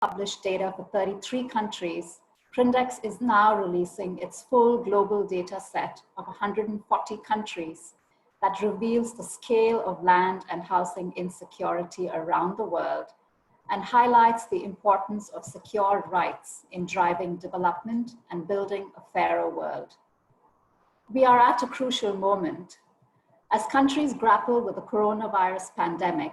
published data for 33 countries, Prindex is now releasing its full global data set of 140 countries that reveals the scale of land and housing insecurity around the world and highlights the importance of secure rights in driving development and building a fairer world. We are at a crucial moment. As countries grapple with the coronavirus pandemic,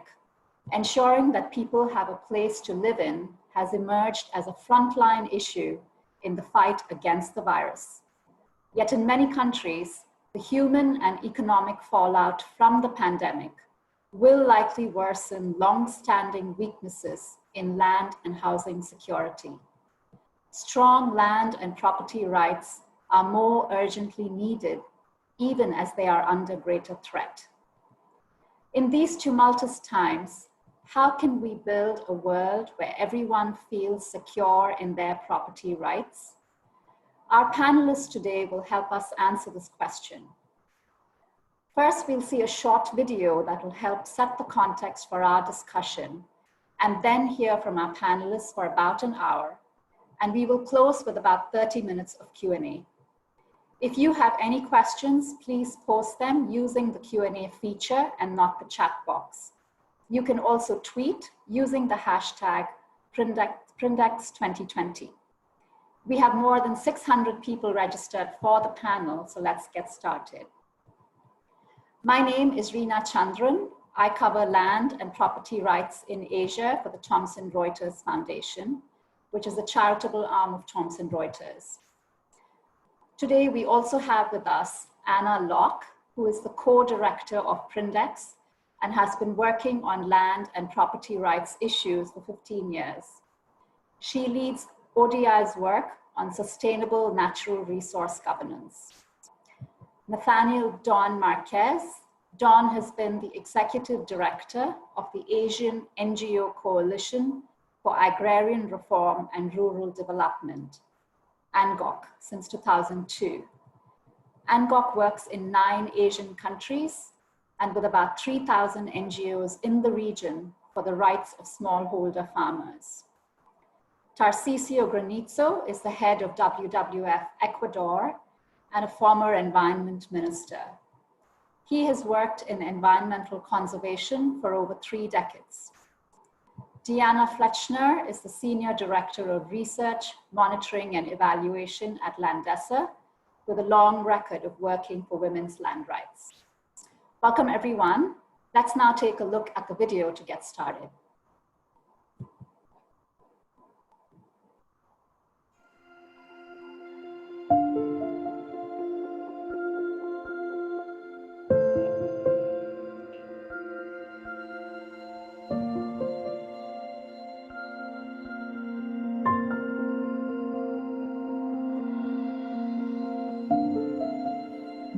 ensuring that people have a place to live in has emerged as a frontline issue in the fight against the virus. Yet in many countries, the human and economic fallout from the pandemic will likely worsen long-standing weaknesses in land and housing security. Strong land and property rights are more urgently needed, even as they are under greater threat. In these tumultuous times, how can we build a world where everyone feels secure in their property rights? Our panelists today will help us answer this question. First, we'll see a short video that will help set the context for our discussion, and then hear from our panelists for about an hour, and we will close with about 30 minutes of Q&A. If you have any questions, please post them using the Q&A feature and not the chat box. You can also tweet using the hashtag Prindex2020. We have more than 600 people registered for the panel, so let's get started. My name is Rina Chindran. I cover land and property rights in Asia for the Thomson Reuters Foundation, which is a charitable arm of Thomson Reuters. Today, we also have with us Anna Locke, who is the co-director of Prindex and has been working on land and property rights issues for 15 years. She leads ODI's work on sustainable natural resource governance. Nathaniel Don Marquez. Don has been the executive director of the Asian NGO Coalition for Agrarian Reform and Rural Development, ANGOC, since 2002. ANGOC works in 9 Asian countries and with about 3,000 NGOs in the region for the rights of smallholder farmers. Tarsicio Granizo is the head of WWF Ecuador and a former environment minister. He has worked in environmental conservation for over 3 decades. Diana Fletschner is the Senior Director of Research, Monitoring and Evaluation at LANDESA, with a long record of working for women's land rights. Welcome everyone. Let's now take a look at the video to get started.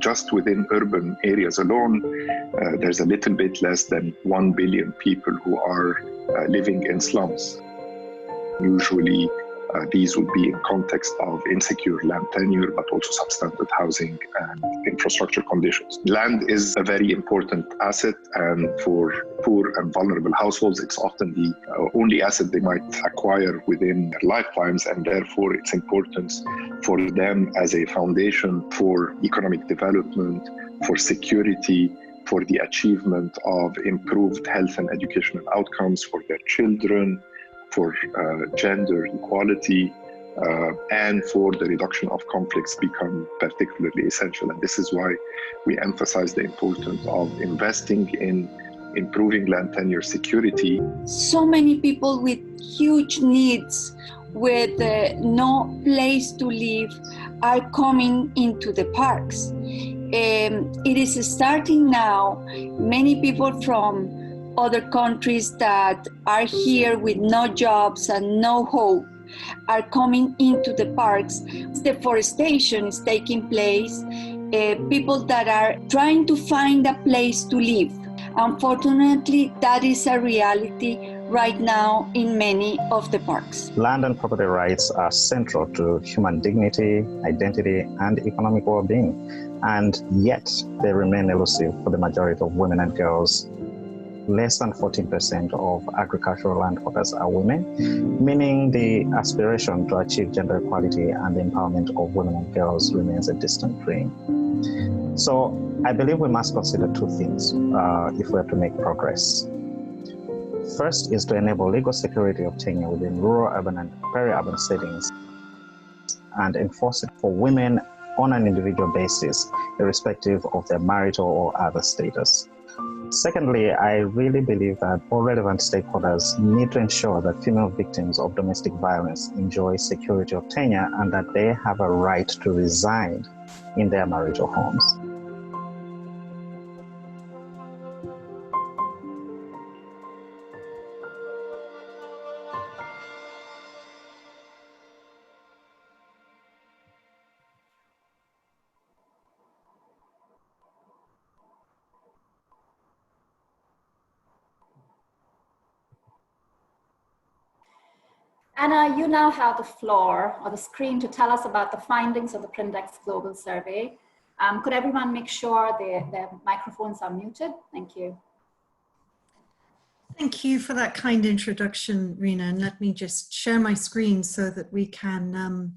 Just within urban areas alone, there's a little bit less than 1 billion people who are living in slums. Usually, these would be in context of insecure land tenure, but also substandard housing and infrastructure conditions. Land is a very important asset, and for poor and vulnerable households, it's often the only asset they might acquire within their lifetimes, and therefore its importance for them as a foundation for economic development, for security, for the achievement of improved health and educational outcomes for their children, for gender equality, and for the reduction of conflicts become particularly essential. And this is why we emphasize the importance of investing in improving land tenure security. So many people with huge needs, with no place to live, are coming into the parks. It is starting now. Many people from other countries that are here with no jobs and no hope are coming into the parks. Deforestation is taking place. People that are trying to find a place to live. Unfortunately, that is a reality right now in many of the parks. Land and property rights are central to human dignity, identity, and economic well-being, and yet they remain elusive for the majority of women and girls less than 14% of agricultural landholders are women, meaning the aspiration to achieve gender equality and the empowerment of women and girls remains a distant dream. So I believe we must consider two things if we are to make progress. First is to enable legal security of tenure within rural, urban, and peri-urban settings, and enforce it for women on an individual basis, irrespective of their marital or other status. Secondly, I really believe that all relevant stakeholders need to ensure that female victims of domestic violence enjoy security of tenure and that they have a right to reside in their marital homes. Anna, you now have the floor or the screen to tell us about the findings of the Prindex Global Survey. Could everyone make sure their microphones are muted? Thank you. Thank you for that kind introduction, Rina. And let me just share my screen so that we can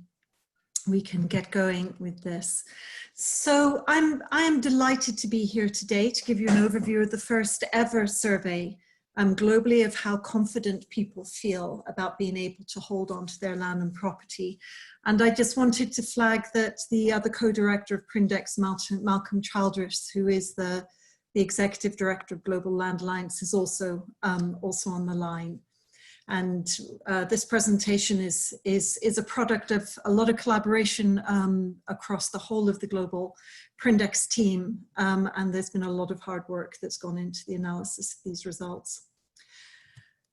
get going with this. So I am delighted to be here today to give you an overview of the first ever survey globally of how confident people feel about being able to hold on to their land and property. And I just wanted to flag that the other co-director of Prindex, Malcolm Childress, who is the executive director of Global Land Alliance, is also on the line. And this presentation is a product of a lot of collaboration across the whole of the global Prindex team. And there's been a lot of hard work that's gone into the analysis of these results.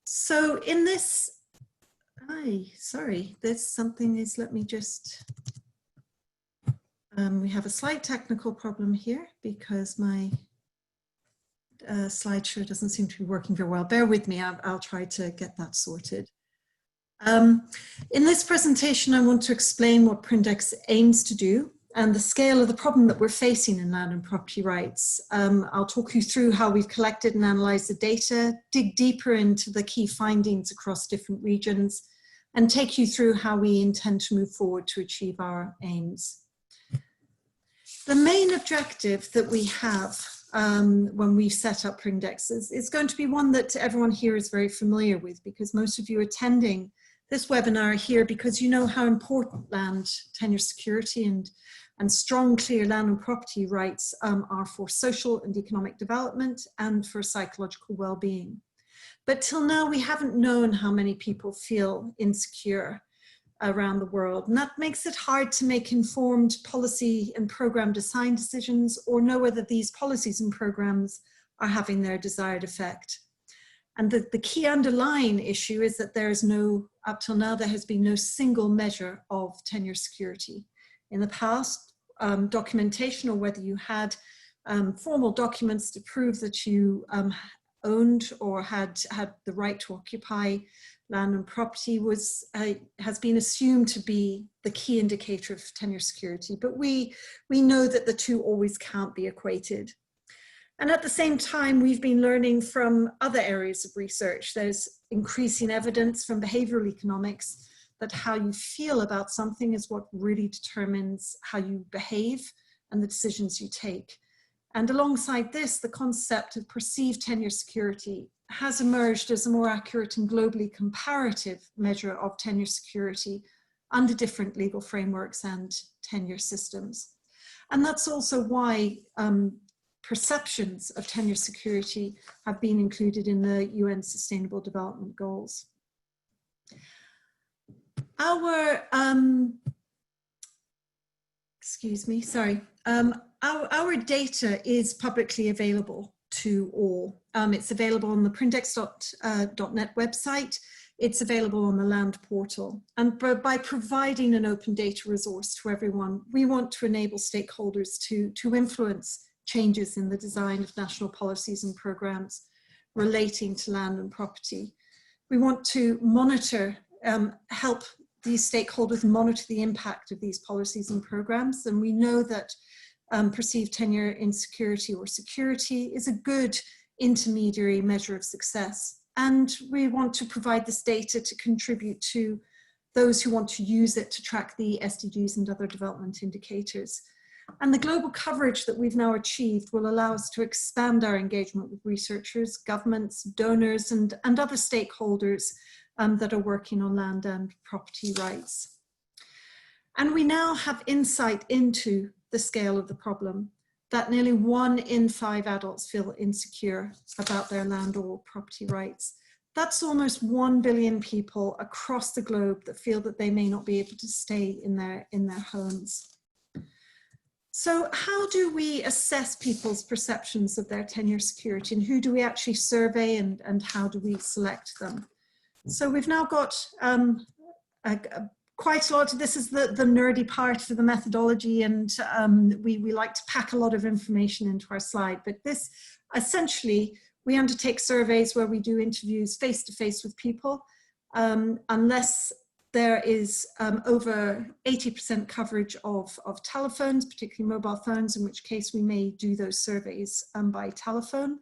So in this, there's something is, let me just, we have a slight technical problem here because my slideshow doesn't seem to be working very well. Bear with me, I'll try to get that sorted. In this presentation, I want to explain what Prindex aims to do and the scale of the problem that we're facing in land and property rights. I'll talk you through how we've collected and analysed the data, dig deeper into the key findings across different regions, and take you through how we intend to move forward to achieve our aims. The main objective that we have when we set up Prindex is going to be one that everyone here is very familiar with, because most of you are attending this webinar here because you know how important land tenure security and strong, clear land and property rights are for social and economic development and for psychological well-being. But till now, we haven't known how many people feel insecure around the world. And that makes it hard to make informed policy and program design decisions or know whether these policies and programs are having their desired effect. And the key underlying issue is that there is no, up till now, there has been no single measure of tenure security. In the past, documentation, or whether you had formal documents to prove that you owned or had the right to occupy land and property has been assumed to be the key indicator of tenure security. But we know that the two always can't be equated. And at the same time, we've been learning from other areas of research. There's increasing evidence from behavioral economics that how you feel about something is what really determines how you behave and the decisions you take. And alongside this, the concept of perceived tenure security has emerged as a more accurate and globally comparative measure of tenure security under different legal frameworks and tenure systems. And that's also why perceptions of tenure security have been included in the UN Sustainable Development Goals. Our, our data is publicly available to all. It's available on the Prindex.net website. It's available on the Land portal. And by providing an open data resource to everyone, we want to enable stakeholders to influence changes in the design of national policies and programs relating to land and property. We want to monitor, help these stakeholders monitor the impact of these policies and programs. And we know that perceived tenure insecurity or security is a good intermediary measure of success. And we want to provide this data to contribute to those who want to use it to track the SDGs and other development indicators. And the global coverage that we've now achieved will allow us to expand our engagement with researchers, governments, donors, and other stakeholders that are working on land and property rights. And we now have insight into the scale of the problem, that nearly 1 in 5 adults feel insecure about their land or property rights. That's almost 1 billion people across the globe that feel that they may not be able to stay in their homes. So how do we assess people's perceptions of their tenure security, and who do we actually survey, and how do we select them? So we've now got quite a lot. This is the nerdy part for the methodology, and we like to pack a lot of information into our slide. But this, essentially, we undertake surveys where we do interviews face-to-face with people, unless there is over 80% coverage of telephones, particularly mobile phones, in which case we may do those surveys by telephone.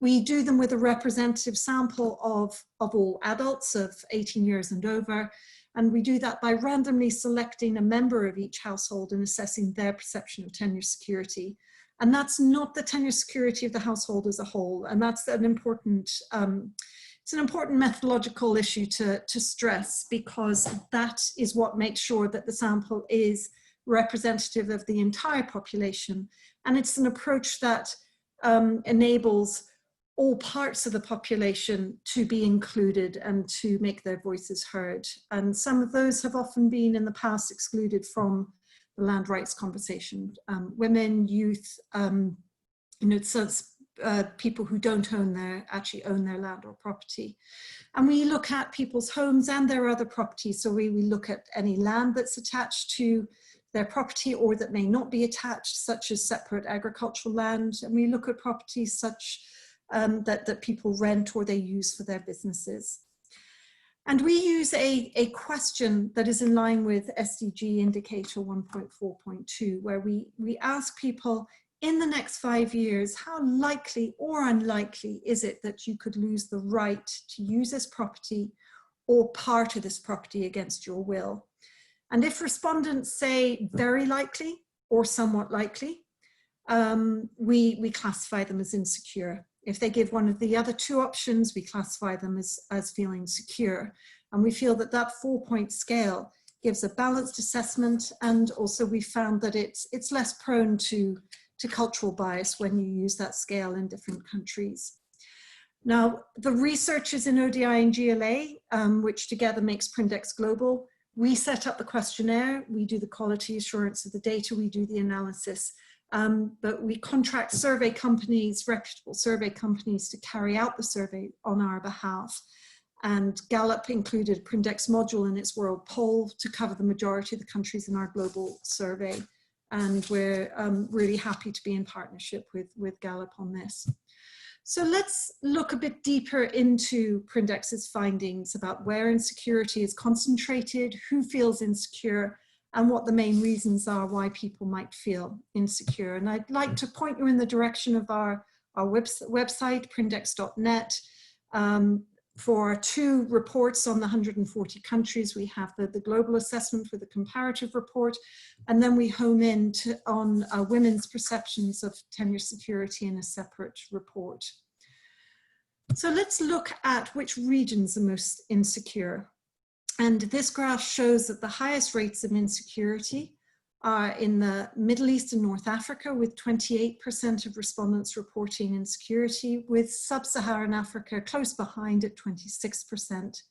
We do them with a representative sample of all adults of 18 years and over, and we do that by randomly selecting a member of each household and assessing their perception of tenure security. And that's not the tenure security of the household as a whole, and that's an important it's an important methodological issue to stress, because that is what makes sure that the sample is representative of the entire population. And it's an approach that enables all parts of the population to be included and to make their voices heard. And some of those have often been in the past excluded from the land rights conversation. Women, youth, people who don't actually own their land or property. And we look at people's homes and their other properties. So we look at any land that's attached to their property or that may not be attached, such as separate agricultural land. And we look at properties such that people rent or they use for their businesses. And we use a question that is in line with SDG indicator 1.4.2, where we ask people, in the next 5 years, how likely or unlikely is it that you could lose the right to use this property or part of this property against your will? And if respondents say very likely or somewhat likely, we classify them as insecure. If they give one of the other 2 options, we classify them as feeling secure. And we feel that that 4-point scale gives a balanced assessment, and also we found that it's less prone to cultural bias when you use that scale in different countries. Now, the researchers in ODI and GLA, which together makes Prindex global, we set up the questionnaire, we do the quality assurance of the data, we do the analysis, but we contract survey companies, reputable survey companies, to carry out the survey on our behalf. And Gallup included a Prindex module in its world poll to cover the majority of the countries in our global survey. And we're really happy to be in partnership with Gallup on this. So let's look a bit deeper into Prindex's findings about where insecurity is concentrated, who feels insecure, and what the main reasons are why people might feel insecure. And I'd like to point you in the direction of our website, prindex.net. For 2 reports on the 140 countries, we have the global assessment with a comparative report, and then we home in on women's perceptions of tenure security in a separate report. So let's look at which regions are most insecure. And this graph shows that the highest rates of insecurity are in the Middle East and North Africa, with 28% of respondents reporting insecurity, with Sub-Saharan Africa close behind at 26%.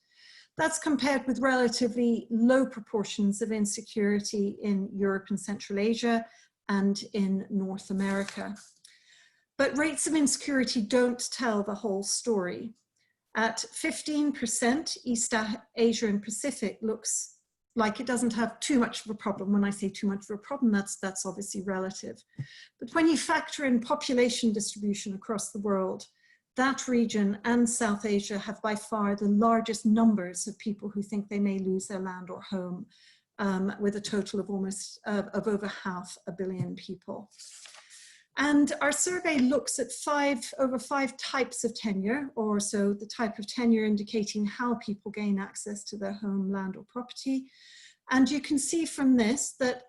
That's compared with relatively low proportions of insecurity in Europe and Central Asia and in North America. But rates of insecurity don't tell the whole story. At 15%, East Asia and Pacific looks like it doesn't have too much of a problem. When I say too much of a problem, that's obviously relative. But when you factor in population distribution across the world, that region and South Asia have by far the largest numbers of people who think they may lose their land or home, with a total of over 500 million people. And our survey looks at over five types of tenure, or so the type of tenure indicating how people gain access to their home, land, or property. And you can see from this that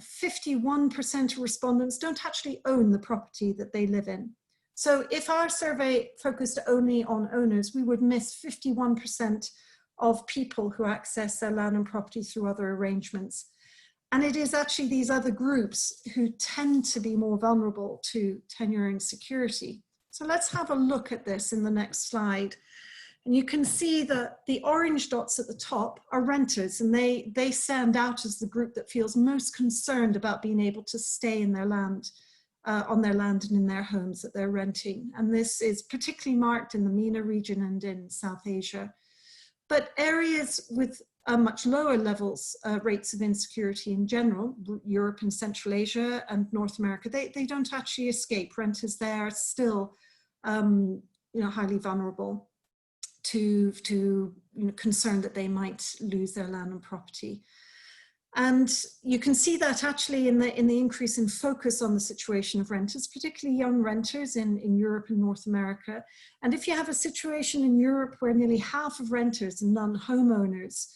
51% of respondents don't actually own the property that they live in. So if our survey focused only on owners, we would miss 51% of people who access their land and property through other arrangements. And it is actually these other groups who tend to be more vulnerable to tenure insecurity. So let's have a look at this in the next slide. And you can see that the orange dots at the top are renters, and they stand out as the group that feels most concerned about being able to stay in their land, on their land and in their homes that they're renting. And this is particularly marked in the MENA region and in South Asia. But areas with much lower levels, rates of insecurity in general, Europe and Central Asia and North America, they don't actually escape. Renters there are still highly vulnerable to concern that they might lose their land and property. And you can see that actually in the increase in focus on the situation of renters, particularly young renters in Europe and North America. And if you have a situation in Europe where nearly half of renters and non-homeowners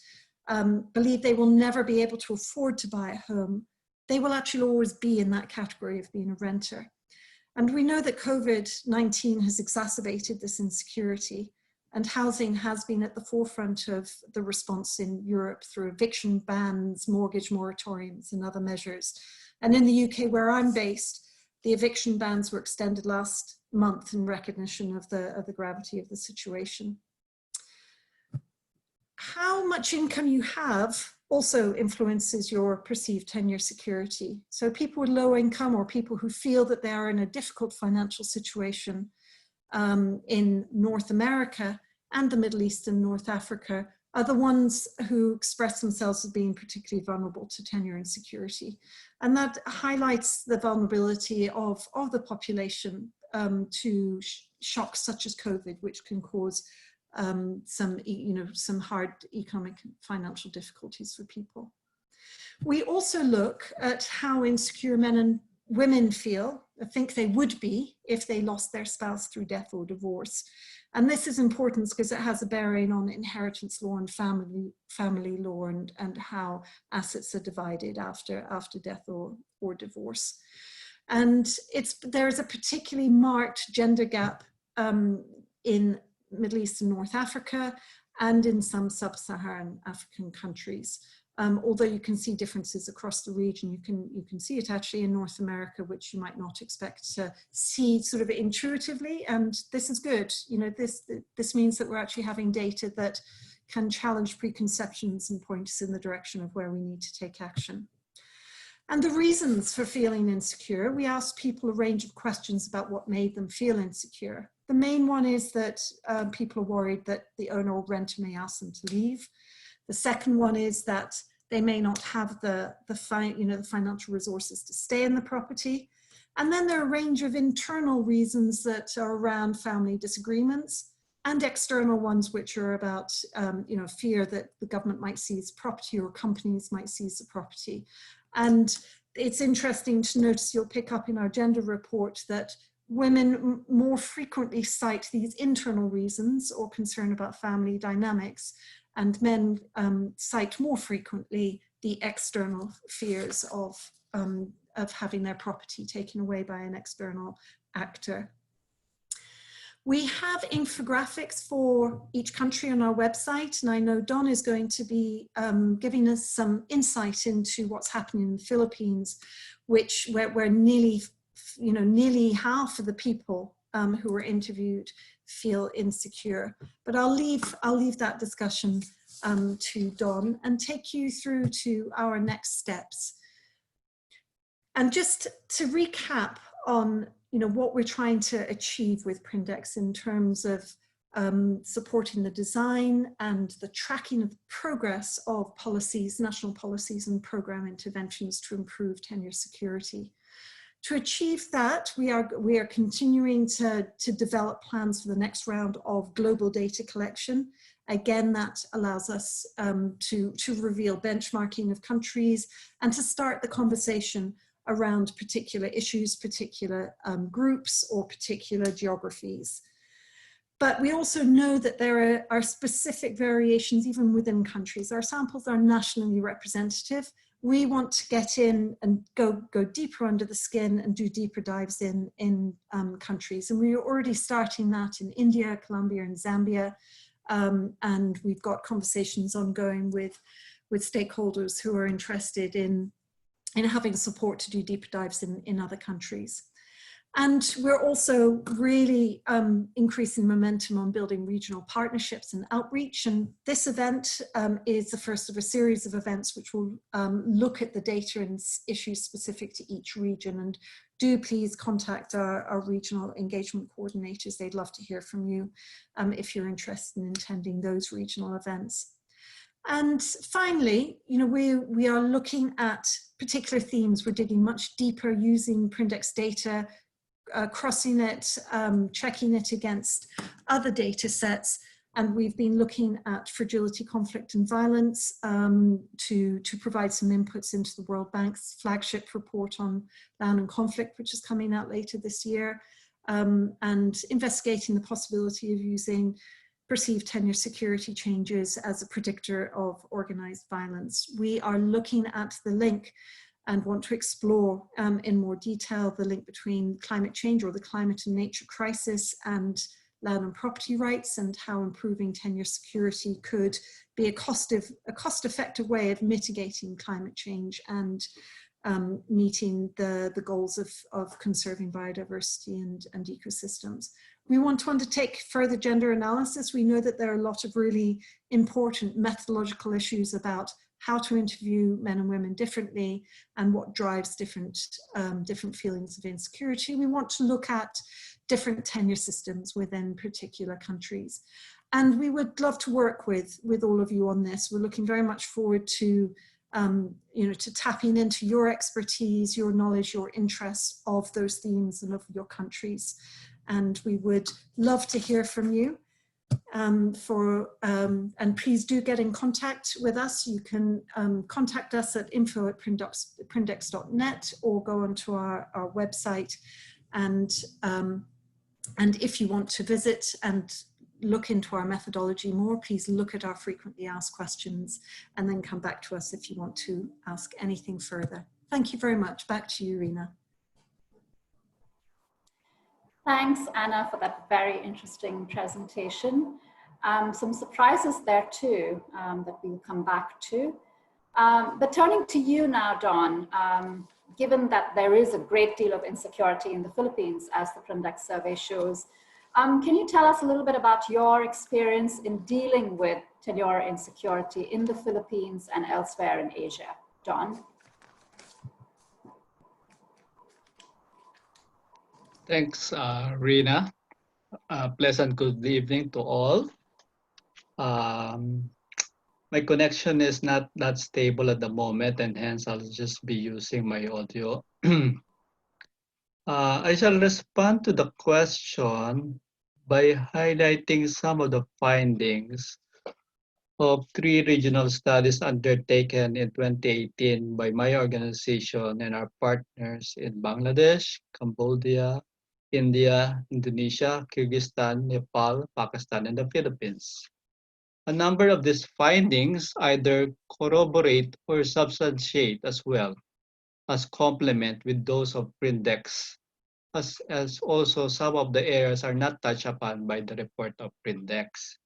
believe they will never be able to afford to buy a home, they will actually always be in that category of being a renter. And we know that COVID-19 has exacerbated this insecurity, and housing has been at the forefront of the response in Europe through eviction bans, mortgage moratoriums, and other measures. And in the UK, where I'm based, the eviction bans were extended last month in recognition of the gravity of the situation. How much income you have also influences your perceived tenure security. So people with low income, or people who feel that they are in a difficult financial situation in North America and the Middle East and North Africa, are the ones who express themselves as being particularly vulnerable to tenure insecurity. And that highlights the vulnerability of the population to shocks such as COVID, which can cause some hard economic and financial difficulties for people. We also look at how insecure men and women think they would be if they lost their spouse through death or divorce. And this is important because it has a bearing on inheritance law and family law and how assets are divided after death or divorce. And there's a particularly marked gender gap in Middle East and North Africa and in some sub-Saharan African countries. Although you can see differences across the region, you can see it actually in North America, which you might not expect to see sort of intuitively, and this is good. This means that we're actually having data that can challenge preconceptions and point us in the direction of where we need to take action. And the reasons for feeling insecure, we asked people a range of questions about what made them feel insecure. The main one is that people are worried that the owner or renter may ask them to leave. The second one is that they may not have the financial resources to stay in the property. And then there are a range of internal reasons that are around family disagreements, and external ones which are about fear that the government might seize property or companies might seize the property. And it's interesting to notice, you'll pick up in our gender report, that women more frequently cite these internal reasons or concern about family dynamics, and men cite more frequently the external fears of having their property taken away by an external actor. We have infographics for each country on our website, and I know Don is going to be giving us some insight into what's happening in the Philippines, where nearly half of the people who were interviewed feel insecure. But I'll leave that discussion to Don and take you through to our next steps. And just to recap on what we're trying to achieve with Prindex in terms of supporting the design and the tracking of the progress of policies, national policies and program interventions to improve tenure security. To achieve that, we are continuing to develop plans for the next round of global data collection. Again, that allows us to reveal benchmarking of countries and to start the conversation around particular issues, particular groups, or particular geographies. But we also know that there are specific variations even within countries. Our samples are nationally representative. We want to get in and go deeper under the skin and do deeper dives in countries. And we are already starting that in India, Colombia, and Zambia. And we've got conversations ongoing with stakeholders who are interested in having support to do deeper dives in other countries. And we're also really increasing momentum on building regional partnerships and outreach. And this event is the first of a series of events which will look at the data and issues specific to each region. And do please contact our regional engagement coordinators. They'd love to hear from you if you're interested in attending those regional events. And finally, you know, we are looking at particular themes. We're digging much deeper using Prindex data, crossing it, checking it against other data sets. And we've been looking at fragility, conflict, and violence to provide some inputs into the World Bank's flagship report on land and conflict, which is coming out later this year, and investigating the possibility of using perceived tenure security changes as a predictor of organized violence. We are looking at the link and want to explore in more detail the link between climate change or the climate and nature crisis and land and property rights, and how improving tenure security could be a cost-effective way of mitigating climate change and meeting the goals of conserving biodiversity and ecosystems. We want to undertake further gender analysis. We know that there are a lot of really important methodological issues about how to interview men and women differently and what drives different feelings of insecurity. We want to look at different tenure systems within particular countries. And we would love to work with all of you on this. We're looking very much forward to to tapping into your expertise, your knowledge, your interests of those themes and of your countries. And we would love to hear from you. And please do get in contact with us. You can contact us at info@prindex.net or go onto our website. And if you want to visit and look into our methodology more, please look at our frequently asked questions and then come back to us if you want to ask anything further. Thank you very much. Back to you, Rina. Thanks, Anna, for that very interesting presentation. Some surprises there too that we'll come back to. But turning to you now, Dawn, given that there is a great deal of insecurity in the Philippines, as the Prindex survey shows, can you tell us a little bit about your experience in dealing with tenure insecurity in the Philippines and elsewhere in Asia? Dawn? Thanks, Rina. Pleasant good evening to all. My connection is not that stable at the moment, and hence I'll just be using my audio. I shall respond to the question by highlighting some of the findings of 3 regional studies undertaken in 2018 by my organization and our partners in Bangladesh, Cambodia, India, Indonesia, Kyrgyzstan, Nepal, Pakistan, and the Philippines. A number of these findings either corroborate or substantiate as well as complement with those of Prindex, as also some of the areas are not touched upon by the report of Prindex.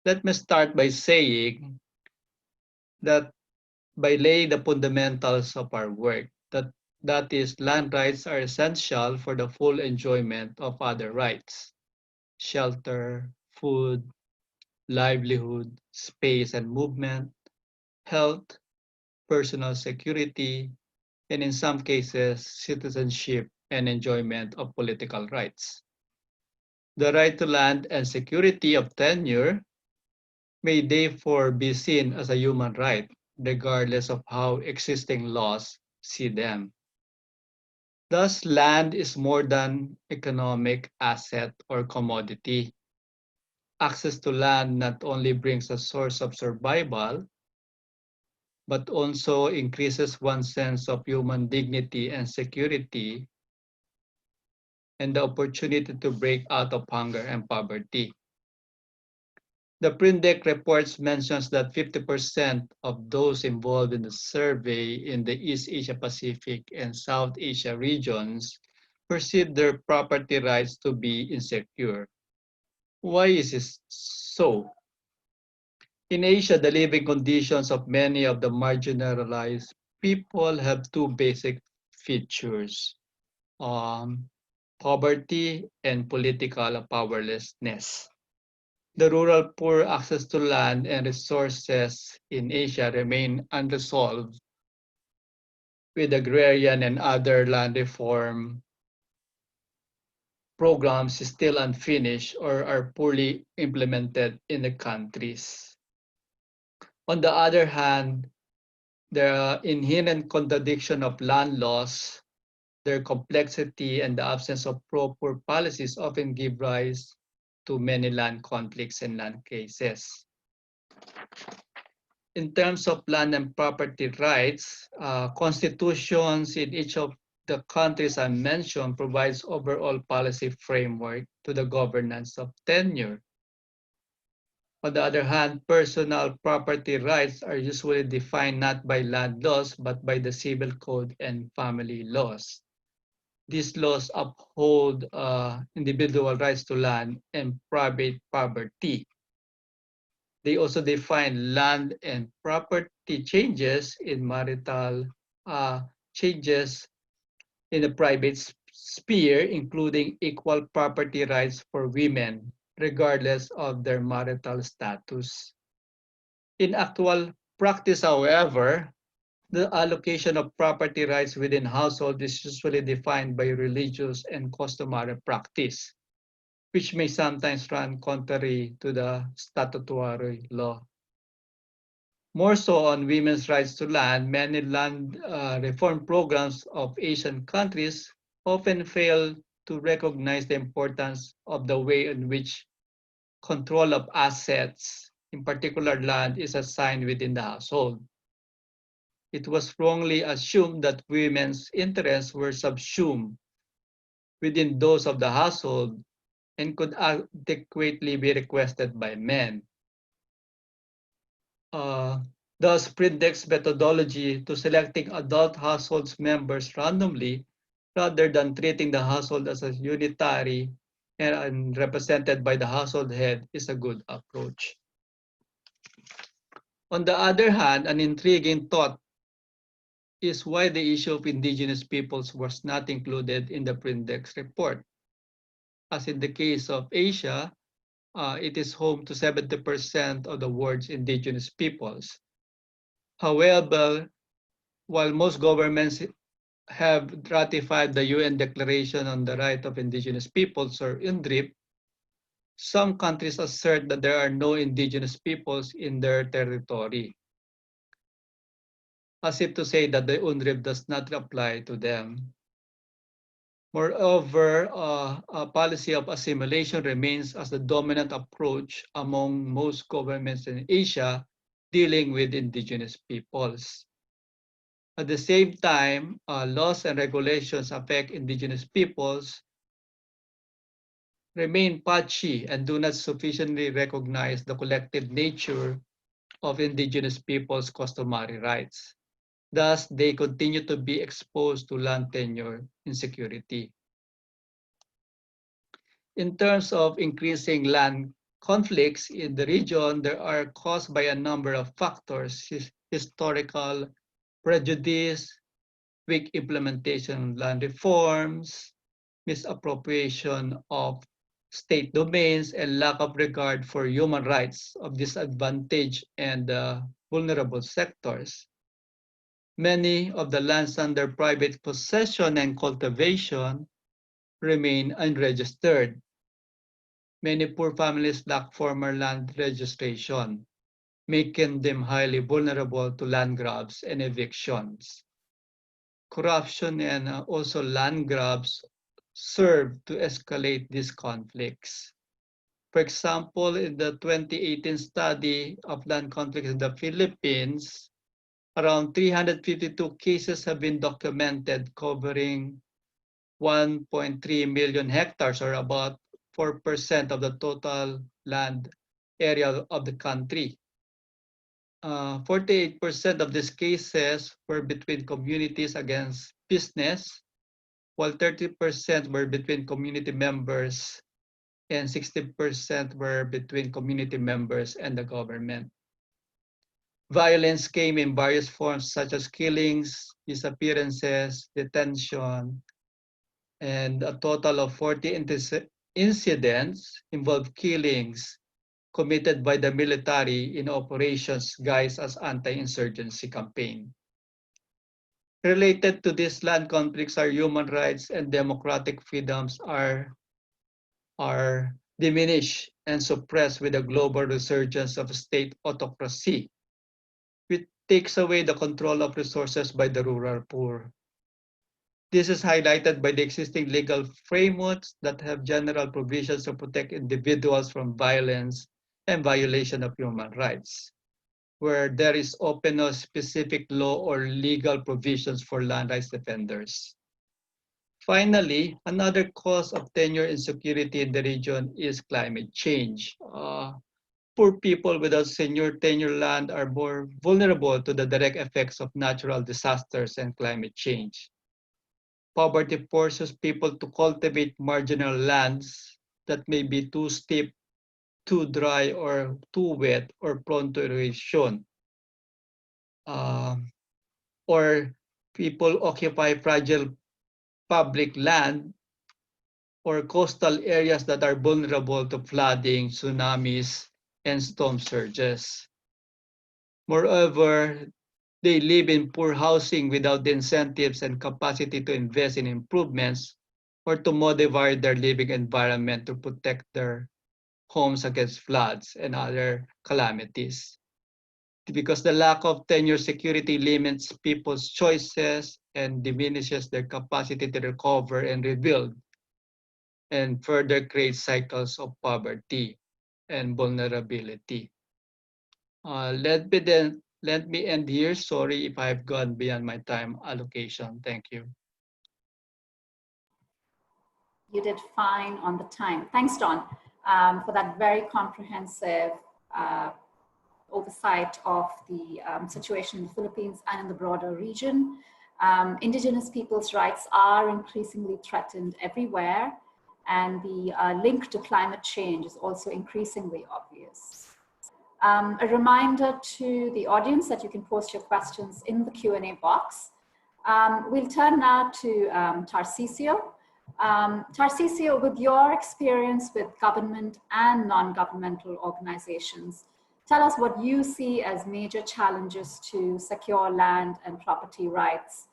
Let me start by saying that by laying the fundamentals of our work, that is, land rights are essential for the full enjoyment of other rights: shelter, food, livelihood, space and movement, health, personal security, and in some cases, citizenship and enjoyment of political rights. The right to land and security of tenure may therefore be seen as a human right, regardless of how existing laws see them. Thus, land is more than economic asset or commodity. Access to land not only brings a source of survival, but also increases one's sense of human dignity and security, and the opportunity to break out of hunger and poverty. The Prindex reports mentions that 50% of those involved in the survey in the East Asia Pacific and South Asia regions perceive their property rights to be insecure. Why is this so? In Asia, the living conditions of many of the marginalized people have two basic features, poverty and political powerlessness. The rural poor access to land and resources in Asia remain unresolved, with agrarian and other land reform programs still unfinished or are poorly implemented in the countries. On the other hand, the inherent contradiction of land laws, their complexity, and the absence of proper policies often give rise to many land conflicts and land cases. In terms of land and property rights, constitutions in each of the countries I mentioned provides overall policy framework to the governance of tenure. On the other hand, personal property rights are usually defined not by land laws, but by the civil code and family laws. These laws uphold individual rights to land and private property. They also define land and property changes in marital changes in the private sphere, including equal property rights for women, regardless of their marital status. In actual practice, however, the allocation of property rights within household is usually defined by religious and customary practice, which may sometimes run contrary to the statutory law. More so on women's rights to land, many land reform programs of Asian countries often fail to recognize the importance of the way in which control of assets, in particular land, is assigned within the household. It was wrongly assumed that women's interests were subsumed within those of the household and could adequately be requested by men. Thus, Prindex methodology to selecting adult households members randomly rather than treating the household as a unitary and represented by the household head is a good approach. On the other hand, an intriguing thought is why the issue of indigenous peoples was not included in the Prindex report. As in the case of Asia, it is home to 70% of the world's indigenous peoples. However, while most governments have ratified the UN Declaration on the Right of Indigenous Peoples, or UNDRIP, some countries assert that there are no indigenous peoples in their territory, as if to say that the UNDRIP does not apply to them. Moreover, a policy of assimilation remains as the dominant approach among most governments in Asia dealing with indigenous peoples. At the same time, laws and regulations affect indigenous peoples remain patchy and do not sufficiently recognize the collective nature of indigenous peoples' customary rights. Thus, they continue to be exposed to land tenure insecurity. In terms of increasing land conflicts in the region, they are caused by a number of factors: historical prejudice, weak implementation of land reforms, misappropriation of state domains, and lack of regard for human rights of disadvantaged and vulnerable sectors. Many of the lands under private possession and cultivation remain unregistered. Many poor families lack formal land registration, making them highly vulnerable to land grabs and evictions. Corruption and also land grabs serve to escalate these conflicts. For example, in the 2018 study of land conflicts in the Philippines, around 352 cases have been documented, covering 1.3 million hectares, or about 4% of the total land area of the country. 48% of these cases were between communities against business, while 30% were between community members and 60% were between community members and the government. Violence came in various forms such as killings, disappearances, detention, and a total of 40 incidents involved killings committed by the military in operations guised as anti-insurgency campaign. Related to these land conflicts are human rights and democratic freedoms are diminished and suppressed with the global resurgence of state autocracy, which takes away the control of resources by the rural poor. This is highlighted by the existing legal frameworks that have general provisions to protect individuals from violence and violation of human rights, where there is often no specific law or legal provisions for land rights defenders. Finally, another cause of tenure insecurity in the region is climate change. Poor people without tenure land are more vulnerable to the direct effects of natural disasters and climate change. Poverty forces people to cultivate marginal lands that may be too steep, too dry, or too wet, or prone to erosion. Or people occupy fragile public land or coastal areas that are vulnerable to flooding, tsunamis, and storm surges. Moreover, they live in poor housing without the incentives and capacity to invest in improvements or to modify their living environment to protect their homes against floods and other calamities. Because the lack of tenure security limits people's choices and diminishes their capacity to recover and rebuild, and further creates cycles of poverty and vulnerability. Let me end here. Sorry if I've gone beyond my time allocation. Thank you. You did fine on the time. Thanks, Don, for that very comprehensive oversight of the situation in the Philippines and in the broader region. Indigenous people's rights are increasingly threatened everywhere, and the link to climate change is also increasingly obvious. A reminder to the audience that you can post your questions in the Q&A box. We'll turn now to Tarsicio. Tarsicio, with your experience with government and non-governmental organizations, tell us what you see as major challenges to secure land and property rights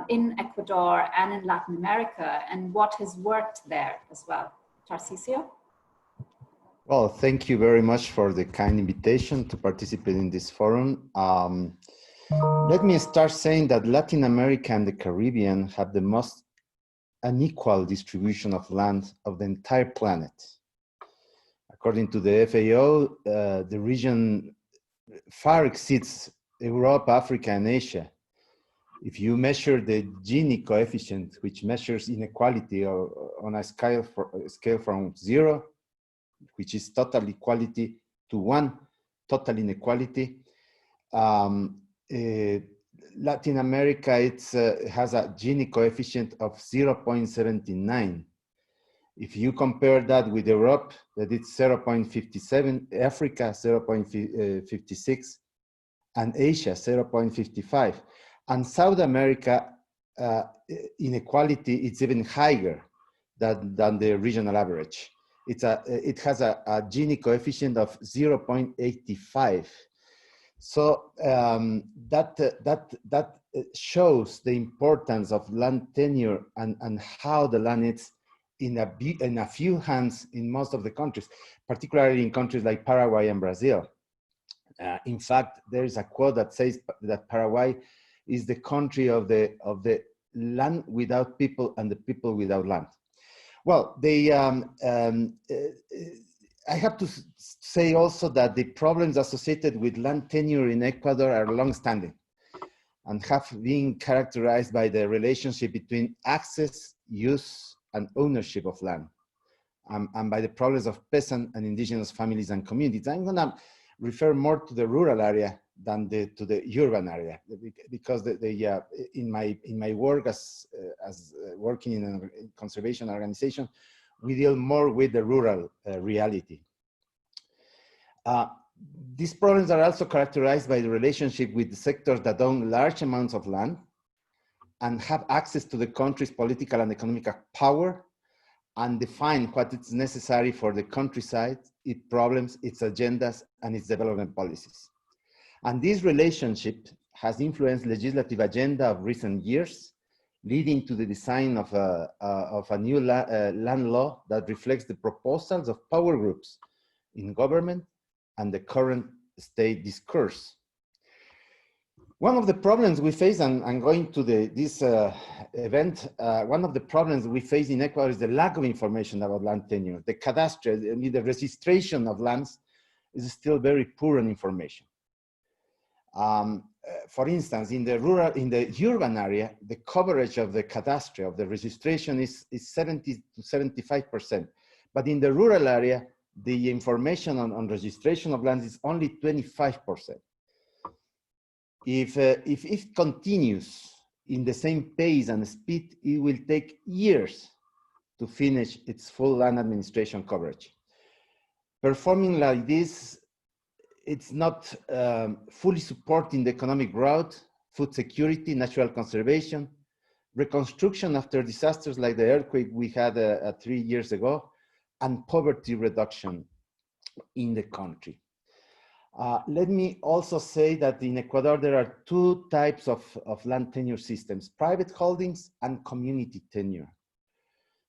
in Ecuador and in Latin America, and what has worked there as well. Tarsicio? Well, thank you very much for the kind invitation to participate in this forum. Let me start saying that Latin America and the Caribbean have the most unequal distribution of land of the entire planet. According to the FAO, the region far exceeds Europe, Africa, and Asia. If you measure the Gini coefficient, which measures inequality on a scale from 0, which is total equality, to 1, total inequality, Latin America has a Gini coefficient of 0.79. If you compare that with Europe, that it's 0.57, Africa 0.56, and Asia 0.55. And South America, inequality is even higher than the regional average. It has a Gini coefficient of 0.85. So that shows the importance of land tenure and how the land is in a few hands in most of the countries, particularly in countries like Paraguay and Brazil. In fact, there is a quote that says that Paraguay is the country of the land without people and the people without land. Well, I have to say also that the problems associated with land tenure in Ecuador are long-standing. and have been characterized by the relationship between access, use, and ownership of land, and by the problems of peasant and indigenous families and communities. I'm gonna refer more to the rural area than to the urban area, because in my work as working in a conservation organization, we deal more with the rural reality. These problems are also characterized by the relationship with the sectors that own large amounts of land and have access to the country's political and economic power, and define what is necessary for the countryside, its problems, its agendas, and its development policies. And this relationship has influenced legislative agenda of recent years, leading to the design of a new land law that reflects the proposals of power groups in government and the current state discourse. One of the problems we face, and I'm going to this event, one of the problems we face in Ecuador is the lack of information about land tenure. The cadastre, I mean, the registration of lands is still very poor in information. For instance, in the urban area, the coverage of the cadastre, of the registration is 70 to 75%. But in the rural area, the information on registration of lands is only 25%. If it continues in the same pace and speed, it will take years to finish its full land administration coverage. Performing like this, it's not fully supporting the economic growth, food security, natural conservation, reconstruction after disasters like the earthquake we had 3 years ago, and poverty reduction in the country. Let me also say that in Ecuador, there are two types of land tenure systems: private holdings and community tenure.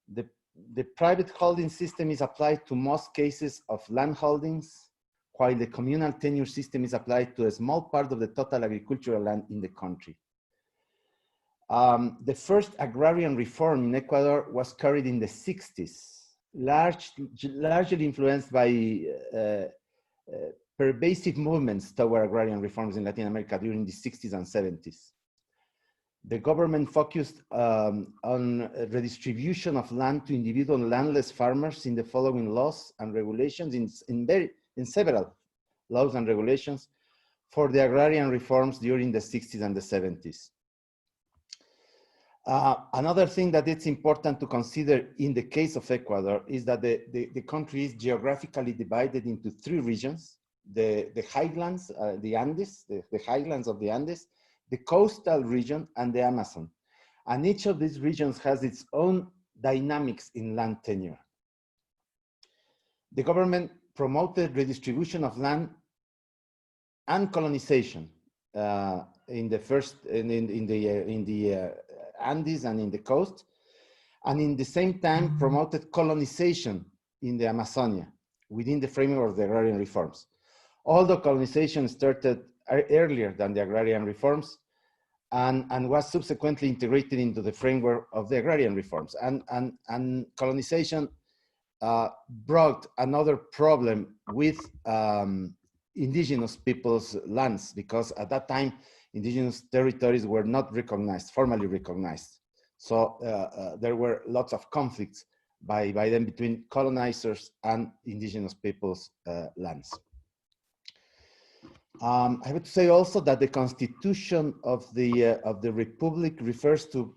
The private holding system is applied to most cases of land holdings, while the communal tenure system is applied to a small part of the total agricultural land in the country. The first agrarian reform in Ecuador was carried in the 60s, largely influenced by pervasive movements toward agrarian reforms in Latin America during the 60s and 70s. The government focused on redistribution of land to individual landless farmers in the following laws and regulations, in several laws and regulations for the agrarian reforms during the 60s and the 70s. Another thing that it's important to consider in the case of Ecuador is that the country is geographically divided into 3 regions: the highlands, the Andes, the highlands of the Andes, the coastal region, and the Amazon. And each of these regions has its own dynamics in land tenure. The government promoted redistribution of land and colonization in the Andes and in the coast, and in the same time promoted colonization in the Amazonia within the framework of the agrarian reforms. Although colonization started earlier than the agrarian reforms and was subsequently integrated into the framework of the agrarian reforms. And colonization brought another problem with indigenous people's lands, because at that time, indigenous territories were not recognized, formally recognized. So there were lots of conflicts by them between colonizers and indigenous people's lands. I would say also that the constitution of the Republic refers to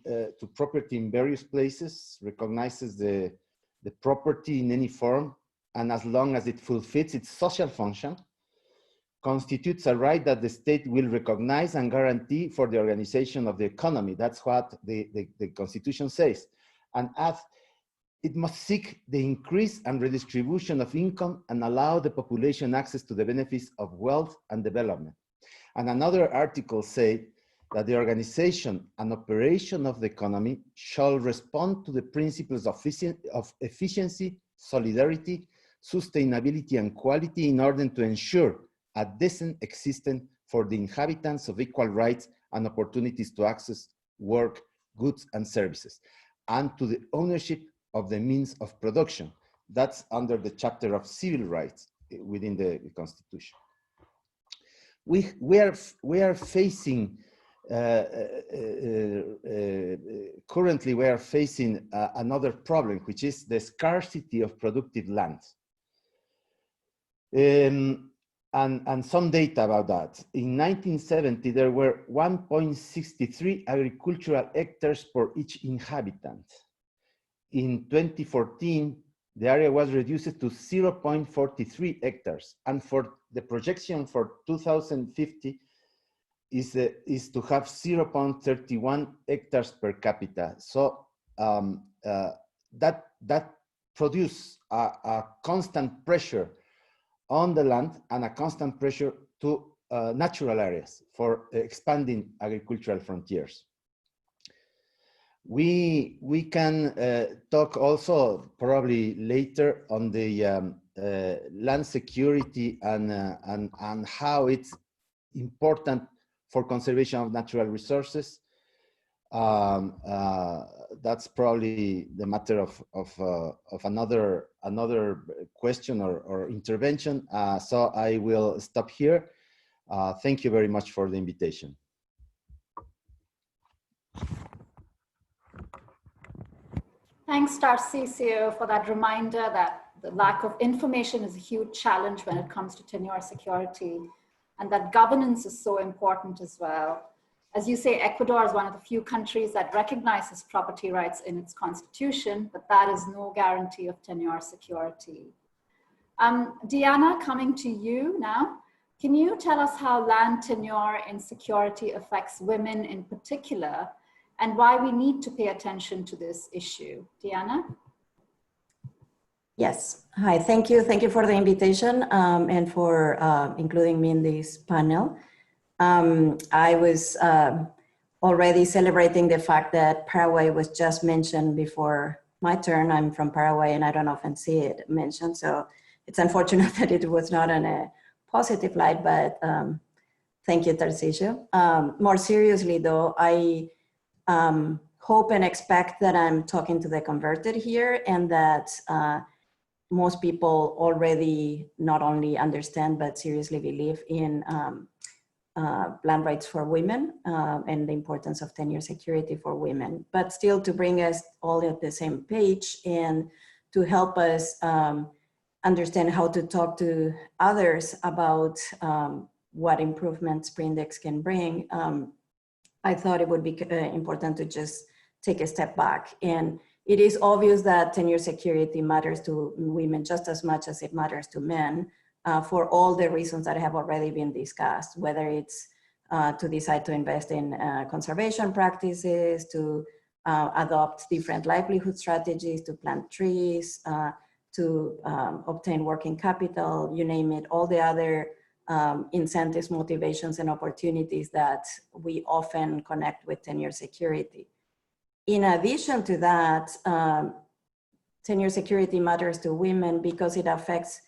property in various places, recognizes the property in any form, and as long as it fulfills its social function, constitutes a right that the state will recognize and guarantee for the organization of the economy. That's what the Constitution says. And adds, it must seek the increase and redistribution of income and allow the population access to the benefits of wealth and development. And another article says that the organization and operation of the economy shall respond to the principles of efficiency, solidarity, sustainability, and quality in order to ensure a decent existence for the inhabitants of equal rights and opportunities to access work, goods, and services, and to the ownership of the means of production. That's under the chapter of civil rights within the Constitution. We are facing currently we are facing another problem, which is the scarcity of productive land. And some data about that. In 1970, there were 1.63 agricultural hectares per each inhabitant. In 2014, the area was reduced to 0.43 hectares. And for the projection for 2050 is to have 0.31 hectares per capita. So that produces a constant pressure on the land and a constant pressure to natural areas for expanding agricultural frontiers. We can talk also probably later on the land security and how it's important for conservation of natural resources. That's probably the matter of another question or intervention. So I will stop here. Thank you very much for the invitation. Thanks, Tarsicio, for that reminder that the lack of information is a huge challenge when it comes to tenure security, and that governance is so important as well. As you say, Ecuador is one of the few countries that recognizes property rights in its constitution, but that is no guarantee of tenure security. Diana, coming to you now, can you tell us how land tenure insecurity affects women in particular, and why we need to pay attention to this issue? Diana? Yes, hi, thank you. Thank you for the invitation and for including me in this panel. I was already celebrating the fact that Paraguay was just mentioned before my turn. I'm from Paraguay and I don't often see it mentioned, so it's unfortunate that it was not in a positive light, but thank you, Tarsicio. More seriously though, I hope and expect that I'm talking to the converted here, and that most people already not only understand but seriously believe in land rights for women and the importance of tenure security for women, but still to bring us all at the same page and to help us understand how to talk to others about what improvements Prindex can bring. I thought it would be important to just take a step back. And it is obvious that tenure security matters to women just as much as it matters to men, for all the reasons that have already been discussed, whether it's to decide to invest in conservation practices, to adopt different livelihood strategies, to plant trees, to obtain working capital, you name it, all the other incentives, motivations, and opportunities that we often connect with tenure security. In addition to that, tenure security matters to women because it affects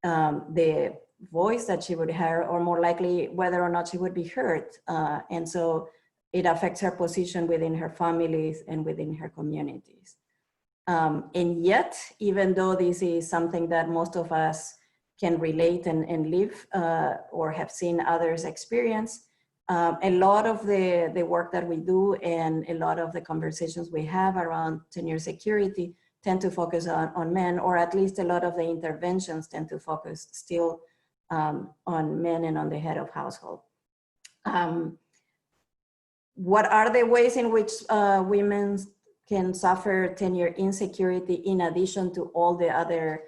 the voice that she would hear, or more likely whether or not she would be heard. And so it affects her position within her families and within her communities. And yet, even though this is something that most of us can relate and live or have seen others experience, a lot of the work that we do and a lot of the conversations we have around tenure security tend to focus on men, or at least a lot of the interventions tend to focus still on men and on the head of household. What are the ways in which women can suffer tenure insecurity in addition to all the other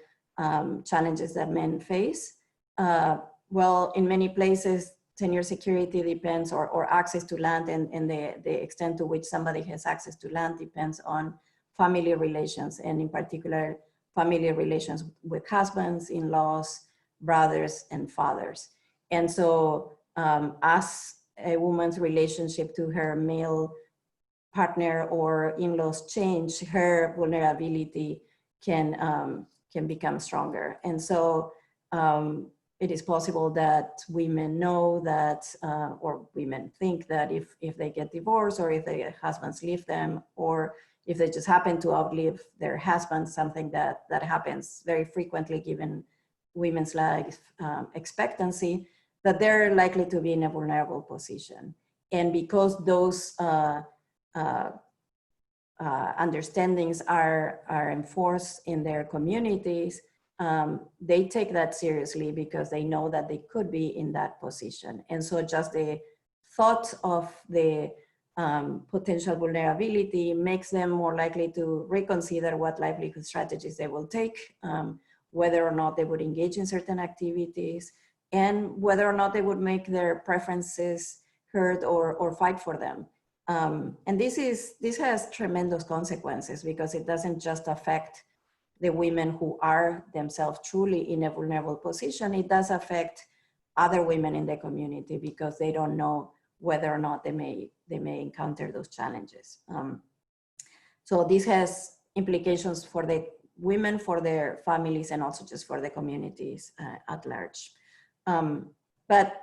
challenges that men face? Well, in many places, tenure security depends, or access to land and the extent to which somebody has access to land depends on family relations, and in particular, family relations with husbands, in-laws, brothers, and fathers. And so as a woman's relationship to her male partner or in-laws change, her vulnerability can become stronger. And so it is possible that women know that, or women think that if they get divorced, or if their husbands leave them, or if they just happen to outlive their husbands, something that happens very frequently given women's life expectancy, that they're likely to be in a vulnerable position. And because those understandings are enforced in their communities, they take that seriously because they know that they could be in that position. And so just the thought of the potential vulnerability makes them more likely to reconsider what livelihood strategies they will take, whether or not they would engage in certain activities, and whether or not they would make their preferences heard or fight for them. And this has tremendous consequences because it doesn't just affect the women who are themselves truly in a vulnerable position. It does affect other women in the community because they don't know whether or not they may encounter those challenges. So this has implications for the women, for their families, and also just for the communities at large. But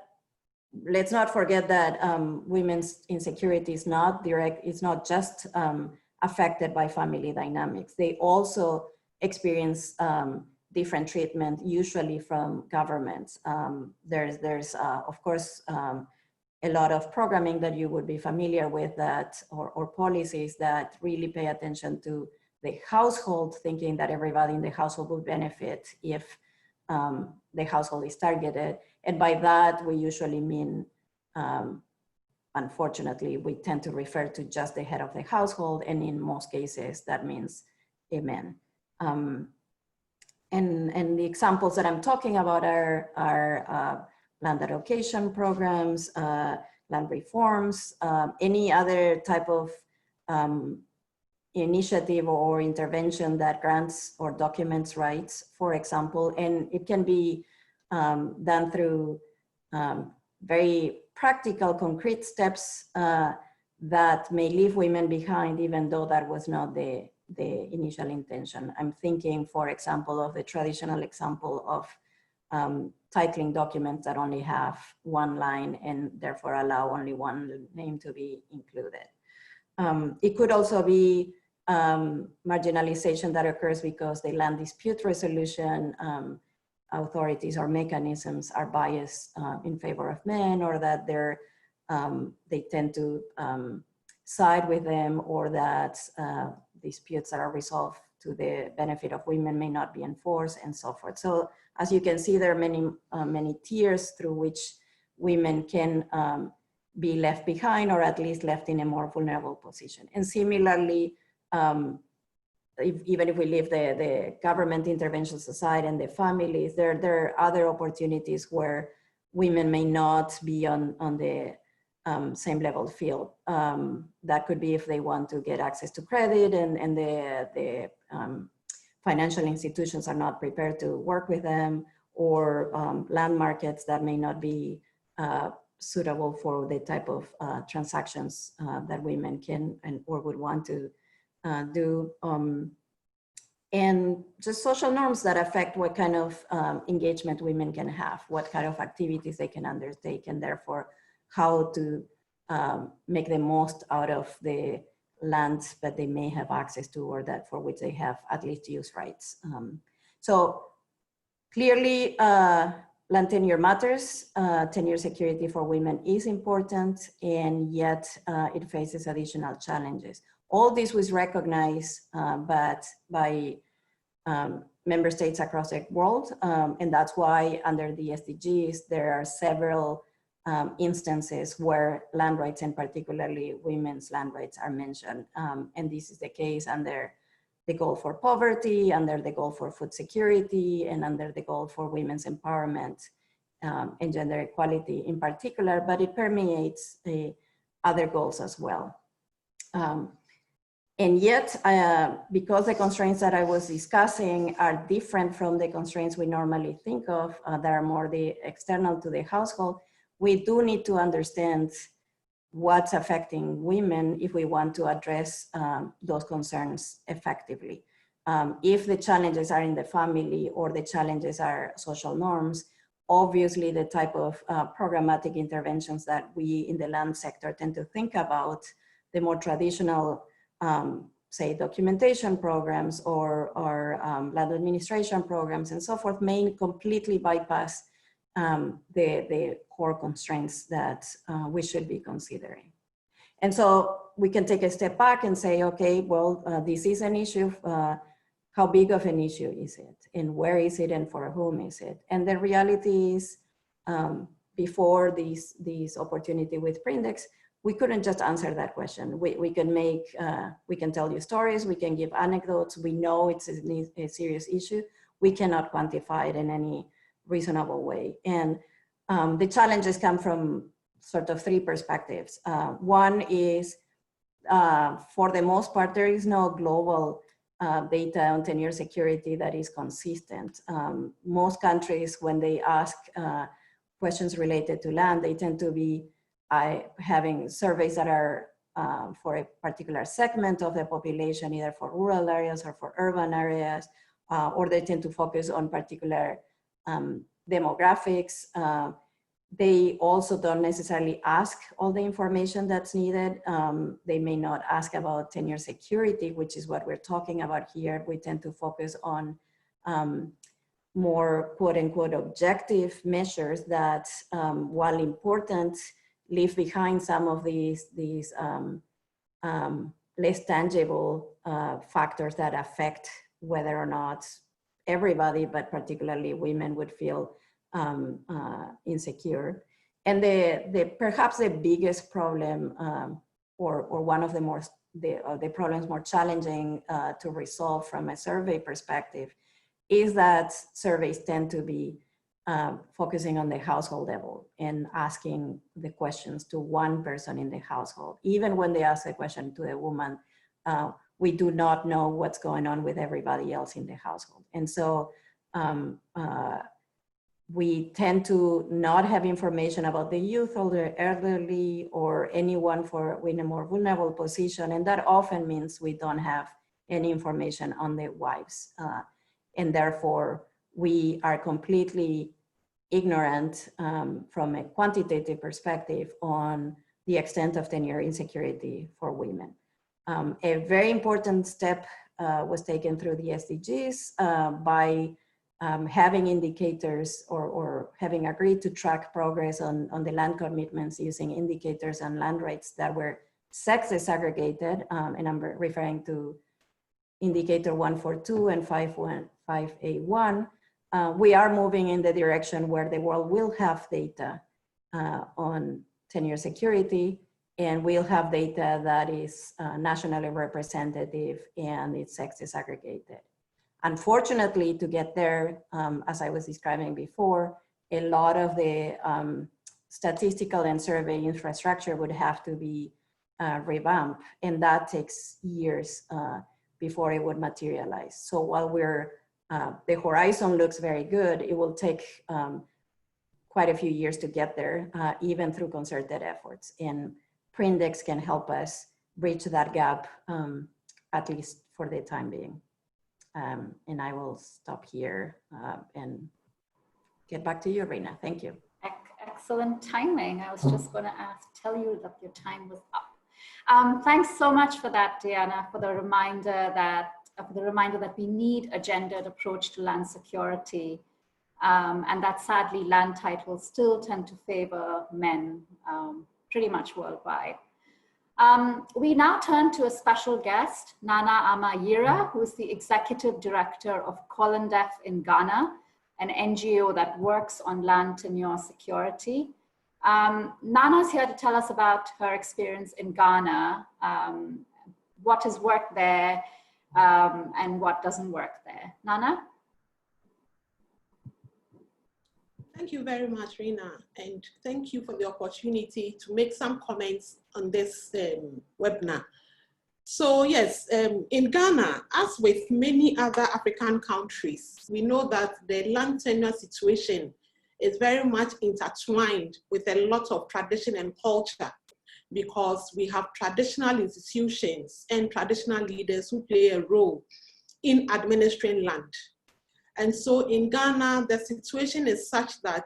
let's not forget that women's insecurity is not direct, it's not just affected by family dynamics. They also experience different treatment, usually from governments. There's of course, a lot of programming that you would be familiar with that, or policies that really pay attention to the household, thinking that everybody in the household would benefit if the household is targeted. And by that, we usually mean, unfortunately, we tend to refer to just the head of the household. And in most cases, that means a man. And the examples that I'm talking about are land allocation programs, land reforms, any other type of initiative or intervention that grants or documents rights, for example. And it can be done through very practical, concrete steps that may leave women behind, even though that was not the initial intention. I'm thinking, for example, of the traditional example of titling documents that only have one line and therefore allow only one name to be included. It could also be marginalization that occurs because the land dispute resolution authorities or mechanisms are biased in favor of men, or that they tend to side with them, or that disputes that are resolved to the benefit of women may not be enforced, and so forth. So as you can see, there are many tiers through which women can be left behind, or at least left in a more vulnerable position. And similarly, even if we leave the government interventions aside and the families, there are other opportunities where women may not be on the same level field. That could be if they want to get access to credit and the financial institutions are not prepared to work with them, or land markets that may not be suitable for the type of transactions that women can or would want to do. And just social norms that affect what kind of engagement women can have, what kind of activities they can undertake, and therefore how to make the most out of the land that they may have access to, or that for which they have at least use rights. So clearly, land tenure matters. Tenure security for women is important, and yet it faces additional challenges. All this was recognized but by member states across the world, and that's why under the SDGs there are several instances where land rights, and particularly women's land rights, are mentioned. And this is the case under the goal for poverty, under the goal for food security, and under the goal for women's empowerment and gender equality in particular, but it permeates other goals as well. And yet, because the constraints that I was discussing are different from the constraints we normally think of, that are more the external to the household, we do need to understand what's affecting women if we want to address those concerns effectively. If the challenges are in the family, or the challenges are social norms, obviously the type of programmatic interventions that we in the land sector tend to think about, the more traditional, say, documentation programs or land administration programs and so forth, may completely bypass the core constraints that we should be considering. And so we can take a step back and say, okay, well, this is an issue. How big of an issue is it? And where is it? And for whom is it? And the reality is, before this opportunity with Prindex, we couldn't just answer that question. We can tell you stories, we can give anecdotes. We know it's a serious issue. We cannot quantify it in any reasonable way. And the challenges come from sort of three perspectives. One is, for the most part, there is no global data on tenure security that is consistent. Most countries, when they ask questions related to land, they tend to be having surveys that are for a particular segment of the population, either for rural areas or for urban areas, or they tend to focus on particular demographics. They also don't necessarily ask all the information that's needed. They may not ask about tenure security, which is what we're talking about here. We tend to focus on more quote unquote objective measures that, while important, leave behind some of these less tangible factors that affect whether or not everybody, but particularly women, would feel insecure. And perhaps the biggest problem, or one of the problems more challenging to resolve from a survey perspective, is that surveys tend to be focusing on the household level and asking the questions to one person in the household. Even when they ask a question to a woman, we do not know what's going on with everybody else in the household. And so we tend to not have information about the youth or the elderly or anyone in a more vulnerable position. And that often means we don't have any information on the wives. And therefore, we are completely ignorant from a quantitative perspective on the extent of tenure insecurity for women. A very important step was taken through the SDGs by having indicators or having agreed to track progress on the land commitments using indicators and land rights that were sex disaggregated, and I'm referring to indicator 142 and 5A1. We are moving in the direction where the world will have data on tenure security, and we'll have data that is nationally representative and it's sex disaggregated. Unfortunately, to get there, as I was describing before, a lot of the statistical and survey infrastructure would have to be revamped, and that takes years before it would materialize. So while the horizon looks very good, it will take quite a few years to get there, even through concerted efforts. And Prindex can help us bridge that gap, at least for the time being. And I will stop here and get back to you, Rina. Thank you. Excellent timing. I was just going to tell you that your time was up. Thanks so much for that, Diana, for the reminder that we need a gendered approach to land security, and that sadly land titles still tend to favor men pretty much worldwide. We now turn to a special guest, Nana Ama Yirrah, who is the Executive Director of COLANDEF in Ghana, an NGO that works on land tenure security. Nana's here to tell us about her experience in Ghana, what has worked there, and what doesn't work there. Nana? Thank you very much, Rina, and thank you for the opportunity to make some comments on this webinar. So yes, in Ghana, as with many other African countries, we know that the land tenure situation is very much intertwined with a lot of tradition and culture, because we have traditional institutions and traditional leaders who play a role in administering land. And so in Ghana, the situation is such that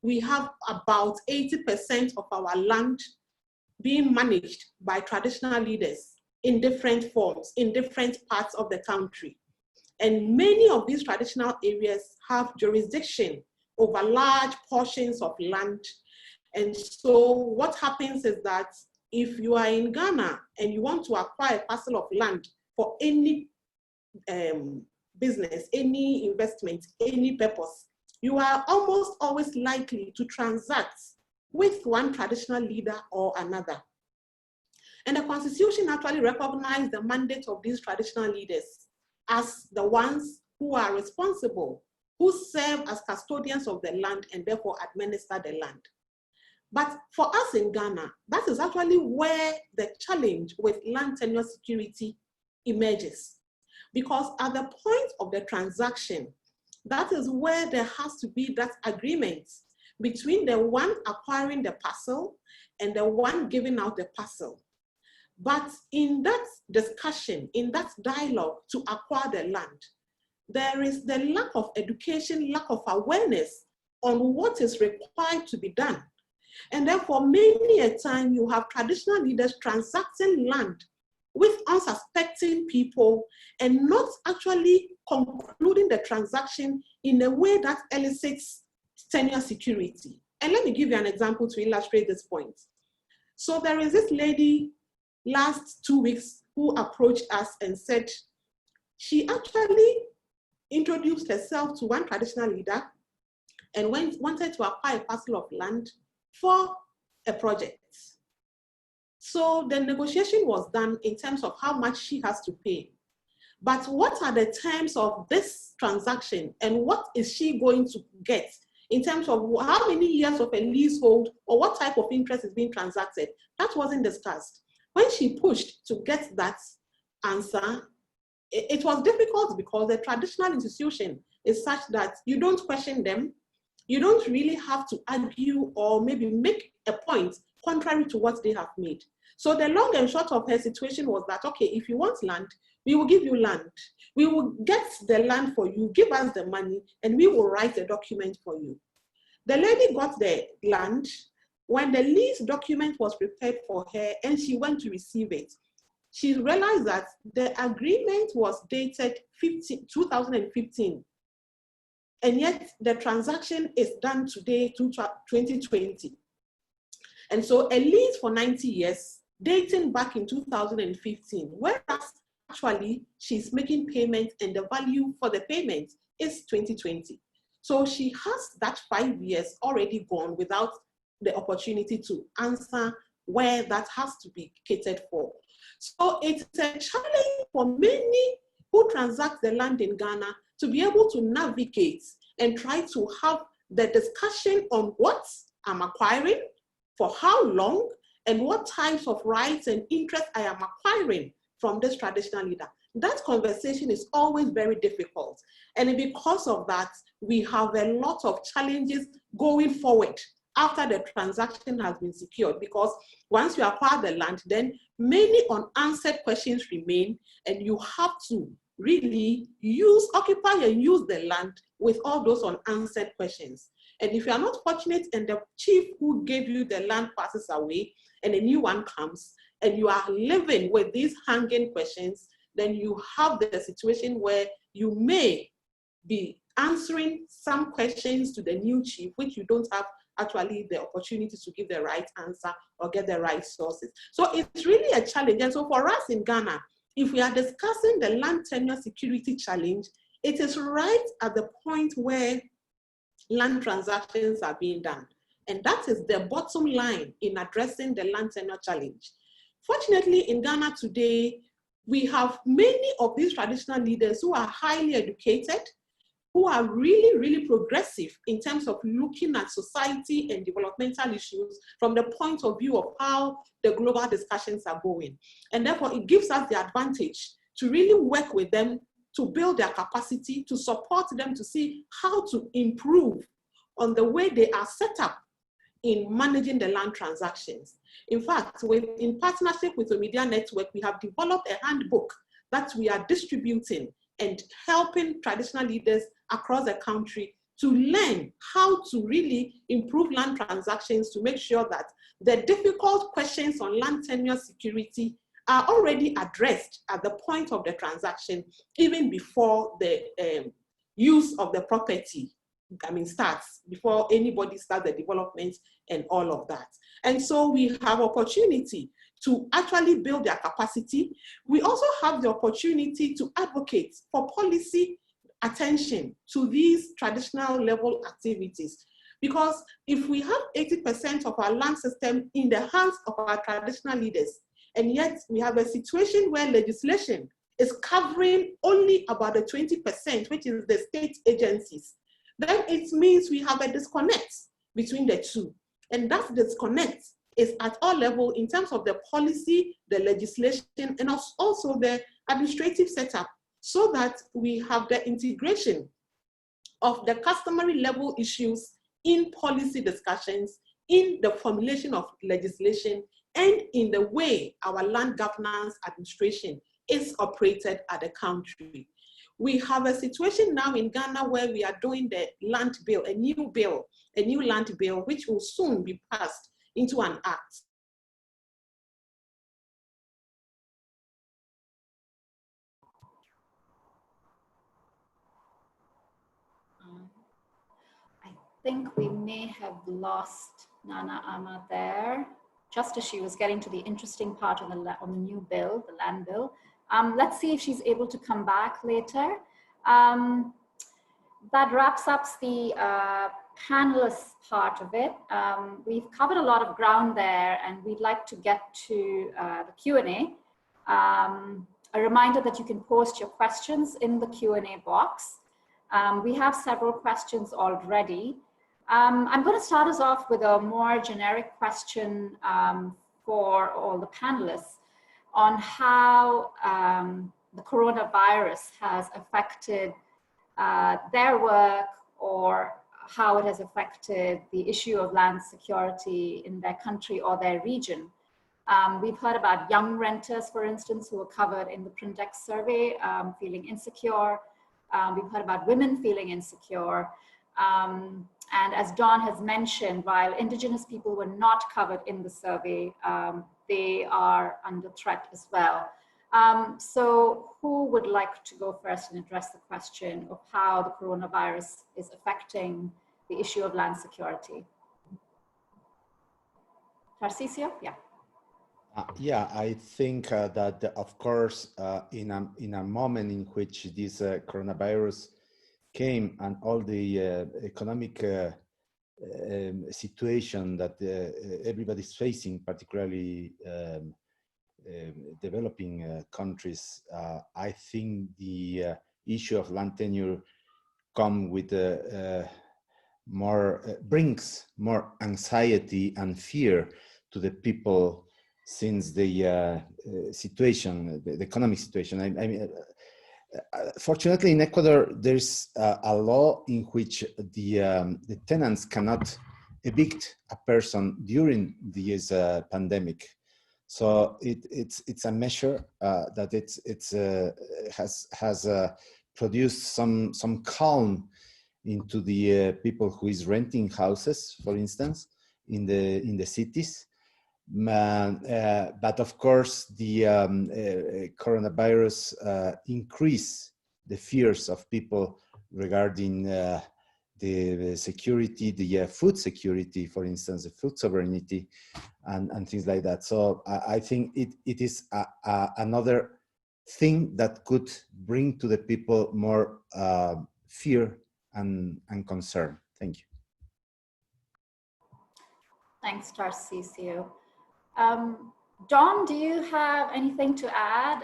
we have about 80% of our land being managed by traditional leaders in different forms, in different parts of the country. And many of these traditional areas have jurisdiction over large portions of land. And so what happens is that if you are in Ghana and you want to acquire a parcel of land for any business, any investment, any purpose, you are almost always likely to transact with one traditional leader or another. And the Constitution actually recognizes the mandate of these traditional leaders as the ones who are responsible, who serve as custodians of the land and therefore administer the land. But for us in Ghana, that is actually where the challenge with land tenure security emerges. Because at the point of the transaction, that is where there has to be that agreement between the one acquiring the parcel and the one giving out the parcel. But in that discussion, in that dialogue to acquire the land, there is the lack of education, lack of awareness on what is required to be done. And therefore, many a time you have traditional leaders transacting land with unsuspecting people and not actually concluding the transaction in a way that elicits tenure security. And let me give you an example to illustrate this point. So there is this lady last 2 weeks who approached us and said she actually introduced herself to one traditional leader and wanted to acquire a parcel of land for a project. So the negotiation was done in terms of how much she has to pay. But what are the terms of this transaction and what is she going to get in terms of how many years of a leasehold or what type of interest is being transacted? That wasn't discussed. When she pushed to get that answer, it was difficult because the traditional institution is such that you don't question them. You don't really have to argue or maybe make a point contrary to what they have made. So the long and short of her situation was that, okay, if you want land, we will give you land. We will get the land for you, give us the money, and we will write a document for you. The lady got the land. When the lease document was prepared for her and she went to receive it, she realized that the agreement was dated 2015. And yet the transaction is done today, 2020. And so a lease for 90 years, dating back in 2015, whereas actually she's making payment and the value for the payment is 2020. So she has that 5 years already gone without the opportunity to answer where that has to be catered for. So it's a challenge for many who transact the land in Ghana to be able to navigate and try to have the discussion on what I'm acquiring, for how long, and what types of rights and interests I am acquiring from this traditional leader. That conversation is always very difficult. And because of that, we have a lot of challenges going forward after the transaction has been secured, because once you acquire the land, then many unanswered questions remain, and you have to really occupy and use the land with all those unanswered questions. And if you are not fortunate and the chief who gave you the land passes away and a new one comes, and you are living with these hanging questions, then you have the situation where you may be answering some questions to the new chief, which you don't have actually the opportunity to give the right answer or get the right sources. So it's really a challenge. And so for us in Ghana, if we are discussing the land tenure security challenge, it is right at the point where land transactions are being done. And that is the bottom line in addressing the land tenure challenge. Fortunately, in Ghana today, we have many of these traditional leaders who are highly educated, who are really, really progressive in terms of looking at society and developmental issues from the point of view of how the global discussions are going. And therefore, it gives us the advantage to really work with them to build their capacity, to support them to see how to improve on the way they are set up in managing the land transactions. In fact, in partnership with the Media Network, we have developed a handbook that we are distributing and helping traditional leaders across the country to learn how to really improve land transactions, to make sure that the difficult questions on land tenure security are already addressed at the point of the transaction, even before the use of the property starts, before anybody starts the development and all of that. And so we have opportunity to actually build their capacity. We also have the opportunity to advocate for policy attention to these traditional level activities. Because if we have 80% of our land system in the hands of our traditional leaders, and yet we have a situation where legislation is covering only about the 20%, which is the state agencies, then it means we have a disconnect between the two. And that disconnect is at all levels in terms of the policy, the legislation, and also the administrative setup, so that we have the integration of the customary level issues in policy discussions, in the formulation of legislation, and in the way our land governance administration is operated at the country. We have a situation now in Ghana where we are doing the land bill, a new land bill, which will soon be passed into an act. I think we may have lost Nana Ama there, just as she was getting to the interesting part on the new bill, the land bill. Let's see if she's able to come back later. That wraps up the panelist part of it. We've covered a lot of ground there, and we'd like to get to the Q&A. A reminder that you can post your questions in the Q&A box. We have several questions already. I'm going to start us off with a more generic question for all the panelists on how the coronavirus has affected their work, or how it has affected the issue of land security in their country or their region. We've heard about young renters, for instance, who were covered in the Prindex survey, feeling insecure. We've heard about women feeling insecure. And as Dawn has mentioned, while Indigenous people were not covered in the survey, they are under threat as well. So who would like to go first and address the question of how the coronavirus is affecting the issue of land security? Tarsicio? Yeah. Yeah, I think that, of course, in a moment in which this coronavirus came and all the economic situation that everybody's facing, particularly developing countries, I think the issue of land tenure come with brings more anxiety and fear to the people, since the situation, the economic situation. I mean, fortunately, in Ecuador, there's a law in which the tenants cannot evict a person during this pandemic. So it's a measure that has produced some calm into the people who is renting houses, for instance, in the cities. But of course, the coronavirus increased the fears of people regarding the security, the food security, for instance, the food sovereignty, and things like that. So I think it is another thing that could bring to the people more fear and concern. Thank you. Thanks, Tarsicio. Dawn, do you have anything to add?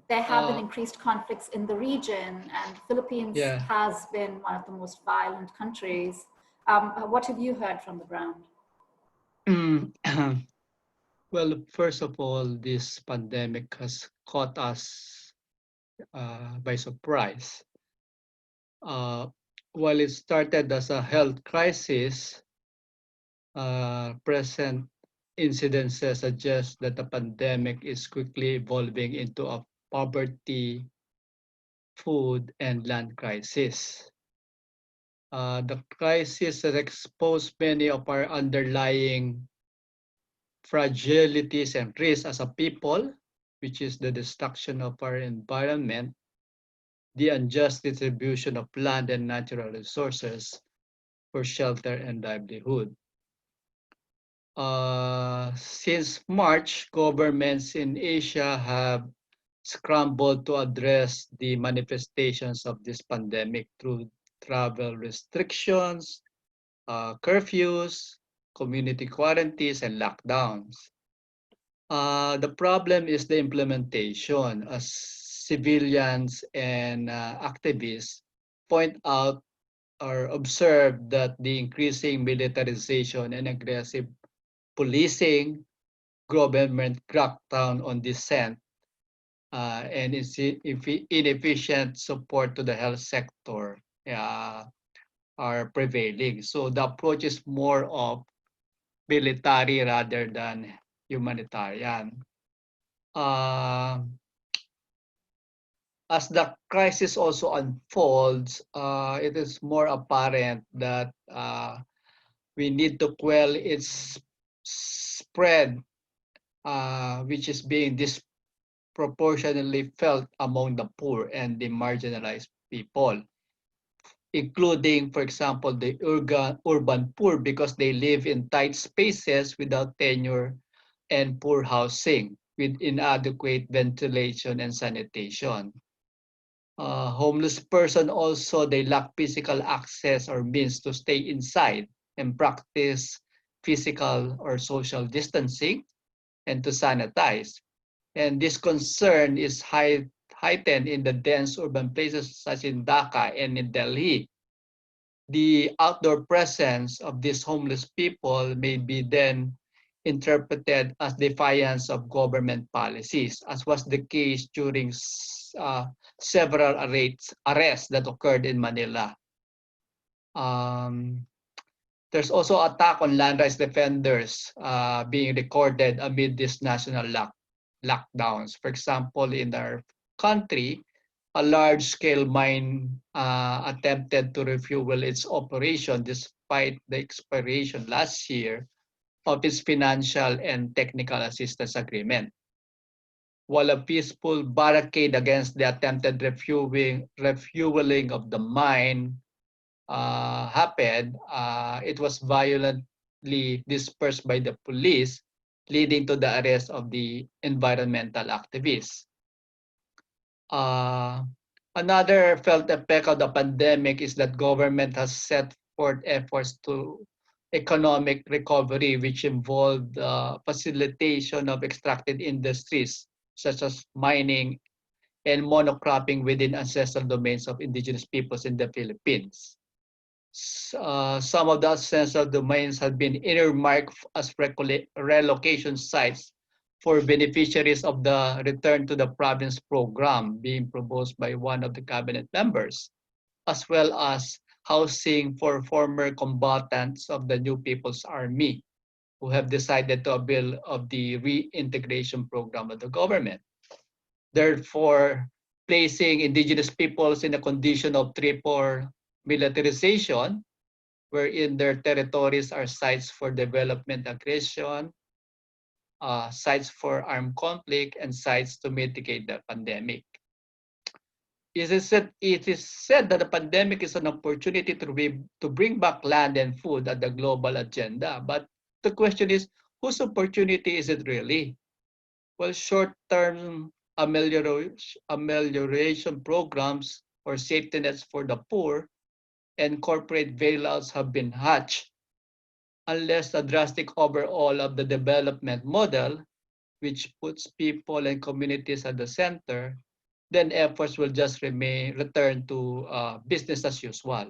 There have been increased conflicts in the region, and the Philippines has been one of the most violent countries. What have you heard from the ground? Well, first of all, this pandemic has caught us by surprise. While it started as a health crisis, present incidences suggest that the pandemic is quickly evolving into a poverty, food, and land crisis. The crisis has exposed many of our underlying fragilities and risks as a people, which is the destruction of our environment, the unjust distribution of land and natural resources for shelter and livelihood. Since March, governments in Asia have scrambled to address the manifestations of this pandemic through travel restrictions, curfews, community quarantines, and lockdowns. The problem is the implementation, as civilians and activists point out or observe that the increasing militarization and aggressive policing, government crackdown on dissent, and inefficient support to the health sector are prevailing. So the approach is more of military rather than humanitarian. As the crisis also unfolds, it is more apparent that we need to quell its spread, which is being disproportionately felt among the poor and the marginalized people, including, for example, the urban poor, because they live in tight spaces without tenure and poor housing with inadequate ventilation and sanitation. Homeless person also, they lack physical access or means to stay inside and practice physical or social distancing and to sanitize. And this concern is heightened in the dense urban places such in Dhaka and in Delhi. The outdoor presence of these homeless people may be then interpreted as defiance of government policies, as was the case during several arrests that occurred in Manila. There's also attack on land rights defenders being recorded amid these national lockdowns. For example, in our country, a large-scale mine attempted to refuel its operation despite the expiration last year of its financial and technical assistance agreement. While a peaceful barricade against the attempted refueling of the mine happened, it was violently dispersed by the police, leading to the arrest of the environmental activists. Another felt effect of the pandemic is that government has set forth efforts to economic recovery, which involved facilitation of extracted industries such as mining and monocropping within ancestral domains of indigenous peoples in the Philippines. Some of the ancestral domains have been earmarked as relocation sites for beneficiaries of the Return to the Province program being proposed by one of the cabinet members, as well as housing for former combatants of the New People's Army who have decided to avail of the reintegration program of the government. Therefore, placing indigenous peoples in a condition of triple militarization, wherein their territories are sites for development aggression, sites for armed conflict, and sites to mitigate the pandemic. It is said that the pandemic is an opportunity to bring back land and food at the global agenda. But the question is, whose opportunity is it really? Well, short-term amelioration programs or safety nets for the poor and corporate bailouts have been hatched, unless a drastic overhaul of the development model, which puts people and communities at the center, then efforts will just return to business as usual.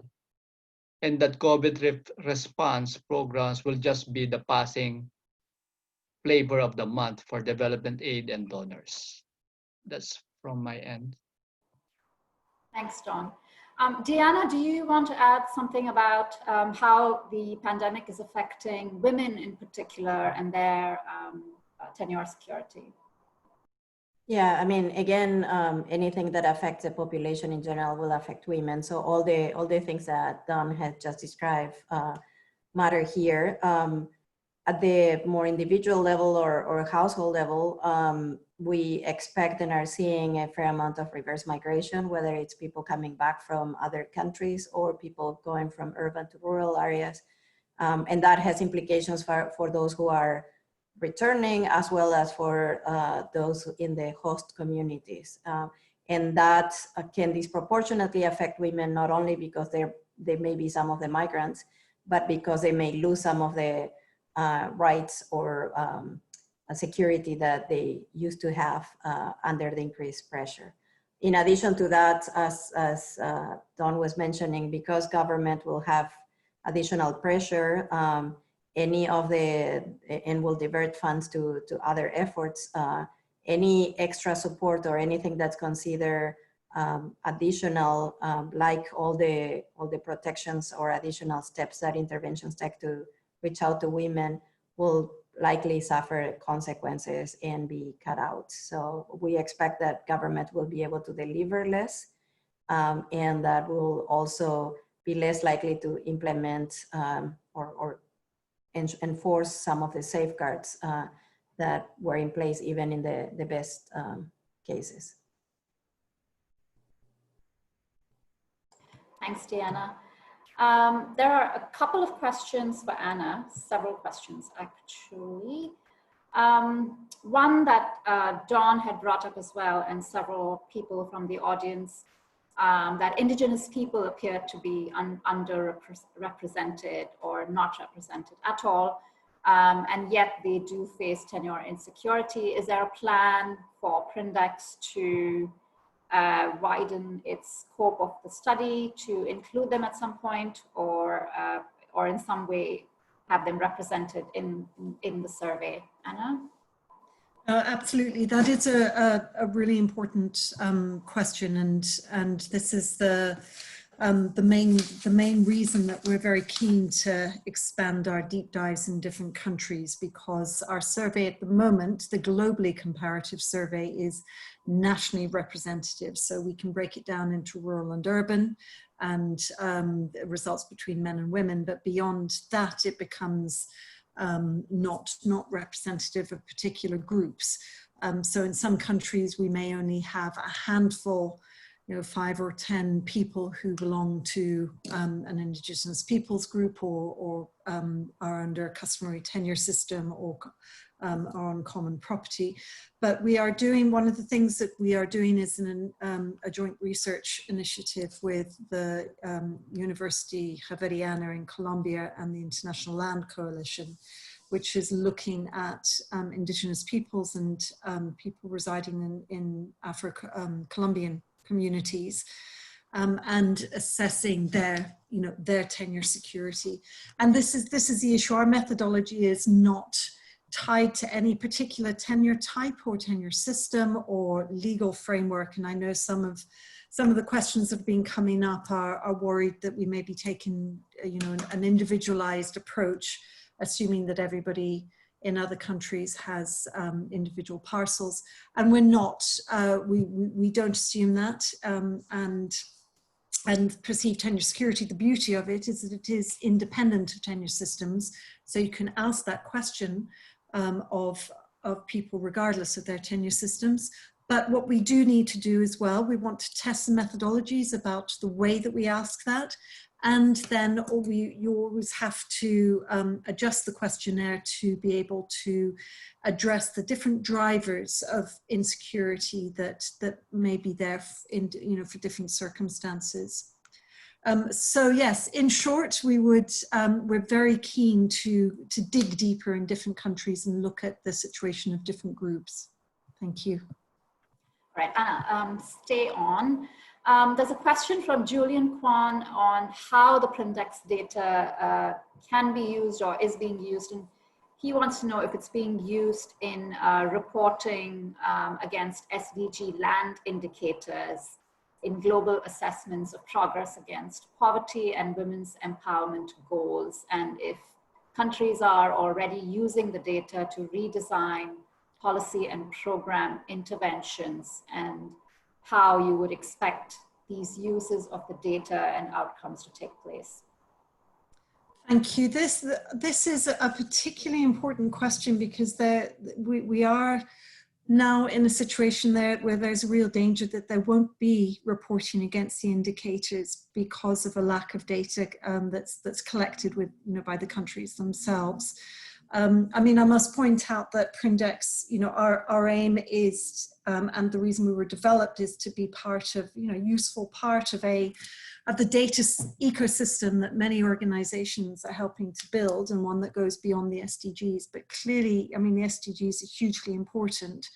And that COVID response programs will just be the passing flavor of the month for development aid and donors. That's from my end. Thanks, Don. Diana, do you want to add something about how the pandemic is affecting women in particular and their tenure security? Yeah, I mean, again, anything that affects the population in general will affect women. So all the things that Don had just described matter here. at the more individual level or household level, we expect and are seeing a fair amount of reverse migration, whether it's people coming back from other countries or people going from urban to rural areas. And that has implications for those who are returning, as well as for those in the host communities. And that can disproportionately affect women, not only because they may be some of the migrants, but because they may lose some of the rights or security that they used to have under the increased pressure. In addition to that, as Don was mentioning, because government will have additional pressure, and will divert funds to other efforts, any extra support or anything that's considered additional, like all the protections or additional steps that interventions take to reach out to women, will likely suffer consequences and be cut out. So we expect that government will be able to deliver less, and that will also be less likely to implement or enforce some of the safeguards that were in place even in the best cases. Thanks, Diana. There are a couple of questions for Anna, several questions actually. One that Dawn had brought up as well, and several people from the audience, that Indigenous people appear to be underrepresented or not represented at all, and yet they do face tenure insecurity. Is there a plan for Prindex to widen its scope of the study to include them at some point, or in some way have them represented in the survey? Anna? Absolutely, that is a really important question, and this is the main reason that we're very keen to expand our deep dives in different countries, because our survey at the moment, the globally comparative survey, is nationally representative. So we can break it down into rural and urban, and results between men and women, but beyond that it becomes not representative of particular groups. So in some countries we may only have a handful, 5 or 10 people who belong to an Indigenous peoples group, or are under a customary tenure system, or are on common property. But we are doing, one of the things that we are doing is a joint research initiative with the University Javeriana in Colombia and the International Land Coalition, which is looking at Indigenous peoples and people residing in Colombian communities, and assessing their tenure security. And this is the issue. Our methodology is not tied to any particular tenure type or tenure system or legal framework. And I know some of the questions that have been coming up are worried that we may be taking an individualized approach, assuming that everybody in other countries has individual parcels, and we're not. We don't assume that, and perceived tenure security, the beauty of it is that it is independent of tenure systems. So you can ask that question of people regardless of their tenure systems. But what we do need to do as well, we want to test the methodologies about the way that we ask that. And then you always have to adjust the questionnaire to be able to address the different drivers of insecurity that may be there for different circumstances. So yes, in short, we're very keen to dig deeper in different countries and look at the situation of different groups. Thank you. All right, Anna, stay on. There's a question from Julian Kwan on how the Prindex data can be used or is being used. And he wants to know if it's being used in reporting against SDG land indicators in global assessments of progress against poverty and women's empowerment goals, and if countries are already using the data to redesign policy and program interventions, and how you would expect these uses of the data and outcomes to take place. Thank you. This is a particularly important question because we are now in a situation where there's a real danger that there won't be reporting against the indicators because of a lack of data that's collected by the countries themselves. I mean, I must point out that Prindex, our aim is, and the reason we were developed is to be part of, useful part of the data ecosystem that many organizations are helping to build, and one that goes beyond the SDGs. But clearly, I mean, the SDGs are hugely important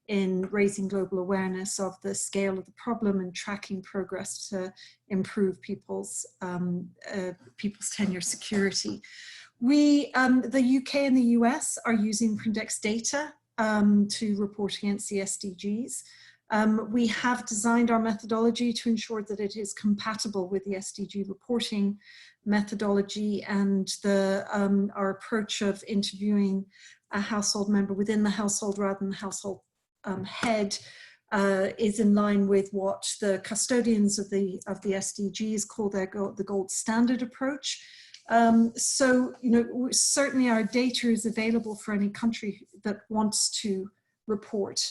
in raising global awareness of the scale of the problem and tracking progress to improve people's tenure security. The UK and the US are using Prindex data to report against the SDGs. We have designed our methodology to ensure that it is compatible with the SDG reporting methodology, and our approach of interviewing a household member within the household rather than the household head is in line with what the custodians of the SDGs call the gold standard approach. So, certainly our data is available for any country that wants to report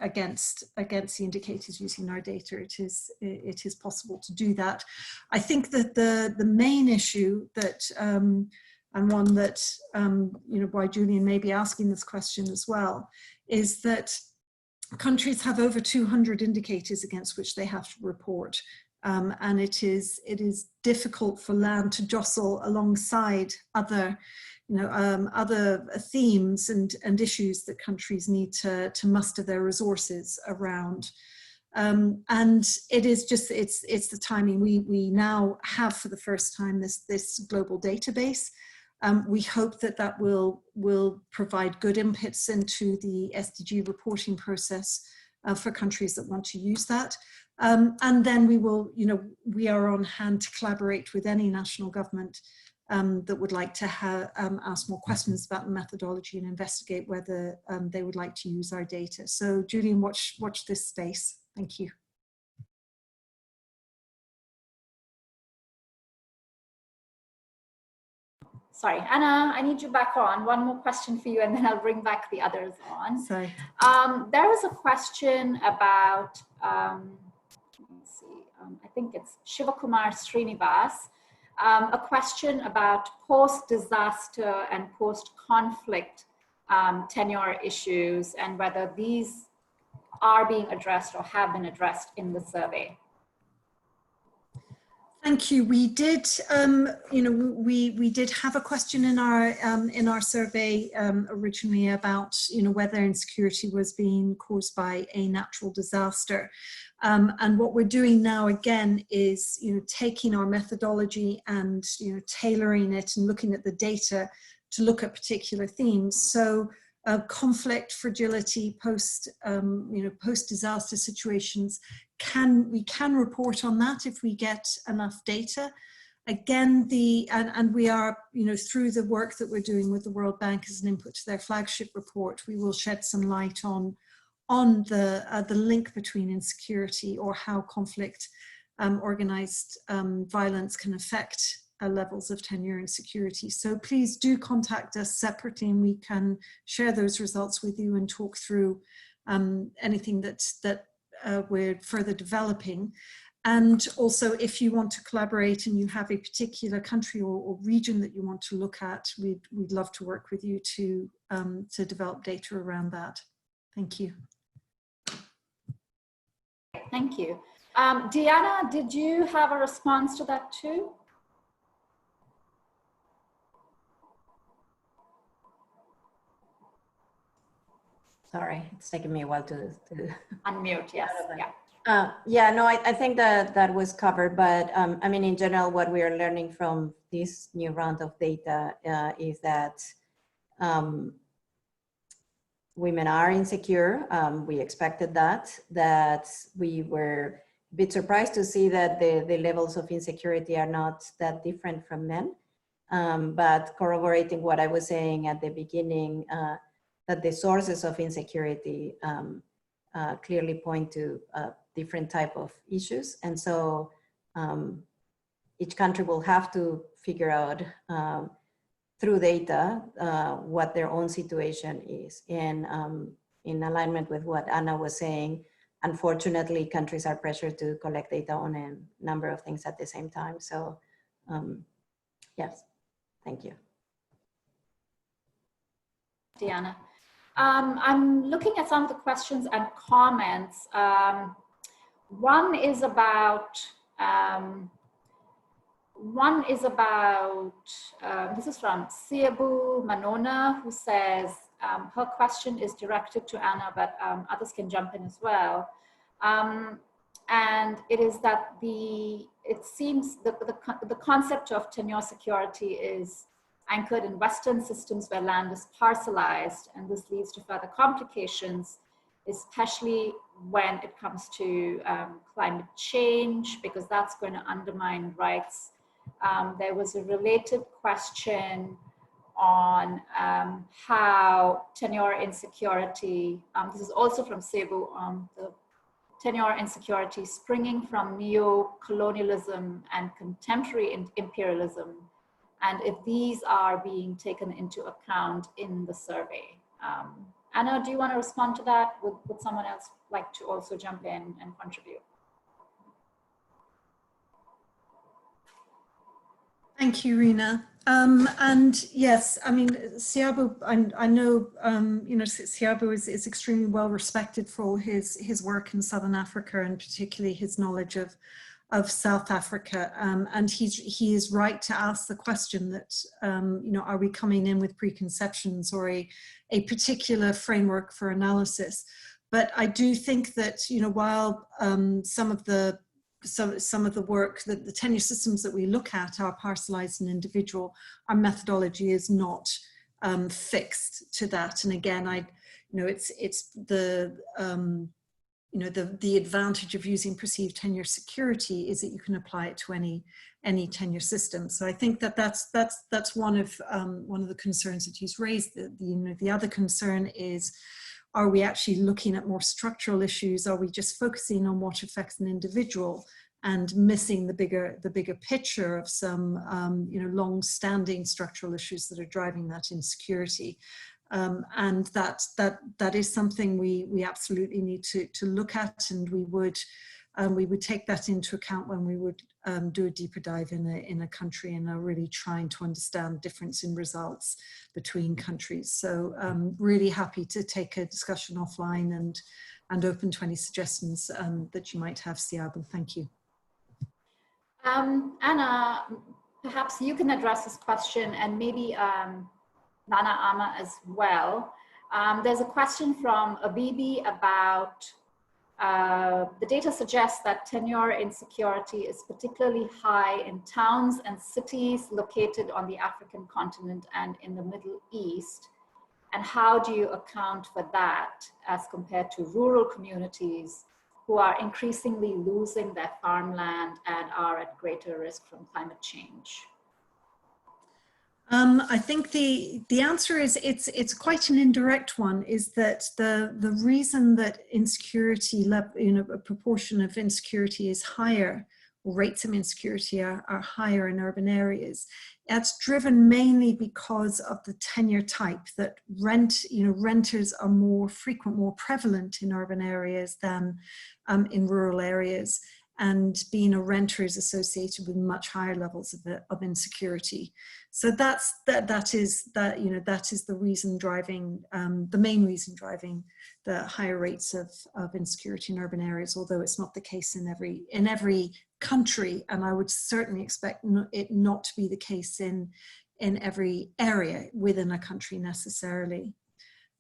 against the indicators using our data. It is possible to do that. I think that the main issue that, and one that, why Julian may be asking this question as well, is that countries have over 200 indicators against which they have to report. And it is difficult for land to jostle alongside other, other themes and issues that countries need to muster their resources around. And it is just, it's the timing. We now have for the first time this global database. We hope that will provide good inputs into the SDG reporting process for countries that want to use that. And then we will, we are on hand to collaborate with any national government that would like to ask more questions about the methodology and investigate whether they would like to use our data. So Julian, watch this space. Thank you. Sorry, Anna, I need you back on. One more question for you, and then I'll bring back the others on. Sorry. There was a question about, let's see, I think it's Shivakumar Srinivas, a question about post-disaster and post-conflict tenure issues and whether these are being addressed or have been addressed in the survey. Thank you. We did, we did have a question in our survey originally about, whether insecurity was being caused by a natural disaster. And what we're doing now again is, taking our methodology and, tailoring it and looking at the data to look at particular themes. So conflict, fragility, post-disaster situations, we can report on that if we get enough data. Again, and we are, through the work that we're doing with the World Bank as an input to their flagship report, we will shed some light on the link between insecurity or how conflict, organized violence can affect levels of tenure and security. So please do contact us separately, and we can share those results with you and talk through anything that we're further developing. And also, if you want to collaborate and you have a particular country or region that you want to look at, we'd love to work with you to develop data around that. Thank you. Thank you. Diana, did you have a response to that too? Sorry, it's taking me a while to unmute. Yes. Yeah. Yeah, no, I think that was covered, but I mean, in general, what we are learning from this new round of data is that women are insecure. We expected that we were a bit surprised to see that the levels of insecurity are not that different from men, but corroborating what I was saying at the beginning, that the sources of insecurity clearly point to different type of issues. And so each country will have to figure out through data what their own situation is. And in alignment with what Anna was saying, unfortunately, countries are pressured to collect data on a number of things at the same time. So yes, thank you. Diana. I'm looking at some of the questions and comments. One is about, this is from Siabu Manona, who says, her question is directed to Anna, but others can jump in as well. And it is that it seems that the concept of tenure security is anchored in Western systems where land is parcelized, and this leads to further complications, especially when it comes to climate change, because that's going to undermine rights. There was a related question on how tenure insecurity, this is also from Cebu, the tenure insecurity springing from neo-colonialism and contemporary imperialism, and if these are being taken into account in the survey. Anna, do you want to respond to that? Would someone else like to also jump in and contribute? Thank you, Rina. And yes, I mean, Siabu, I know, you know, Siabu is extremely well respected for all his work in Southern Africa, and particularly his knowledge of South Africa. And he is right to ask the question that, you know, are we coming in with preconceptions or a particular framework for analysis? But I do think that, you know, while some of the work, that the tenure systems that we look at are parcelized and individual, our methodology is not fixed to that. And again, you know, it's the you know, the advantage of using perceived tenure security is that you can apply it to any tenure system. So I think that that's one of the concerns that he's raised. You know, the other concern is, are we actually looking at more structural issues? Are we just focusing on what affects an individual and missing the bigger picture of some you know, long-standing structural issues that are driving that insecurity? And that is something we absolutely need to look at, and we would take that into account when we would do a deeper dive in a country and are really trying to understand difference in results between countries. So really happy to take a discussion offline and open to any suggestions that you might have, Siabu. Thank you. Anna, perhaps you can address this question, and maybe Nana Ama as well. There's a question from Abibi about the data suggests that tenure insecurity is particularly high in towns and cities located on the African continent and in the Middle East. And how do you account for that as compared to rural communities who are increasingly losing their farmland and are at greater risk from climate change? I think the answer is it's quite an indirect one, is that the reason that insecurity, you know, a proportion of insecurity is higher, or rates of insecurity are higher in urban areas. That's driven mainly because of the tenure type, that renters are more frequent, more prevalent in urban areas than in rural areas. And being a renter is associated with much higher levels of insecurity. So that is the reason driving, the main reason driving the higher rates of insecurity in urban areas, although it's not the case in every country, and I would certainly expect it not to be the case in every area within a country necessarily.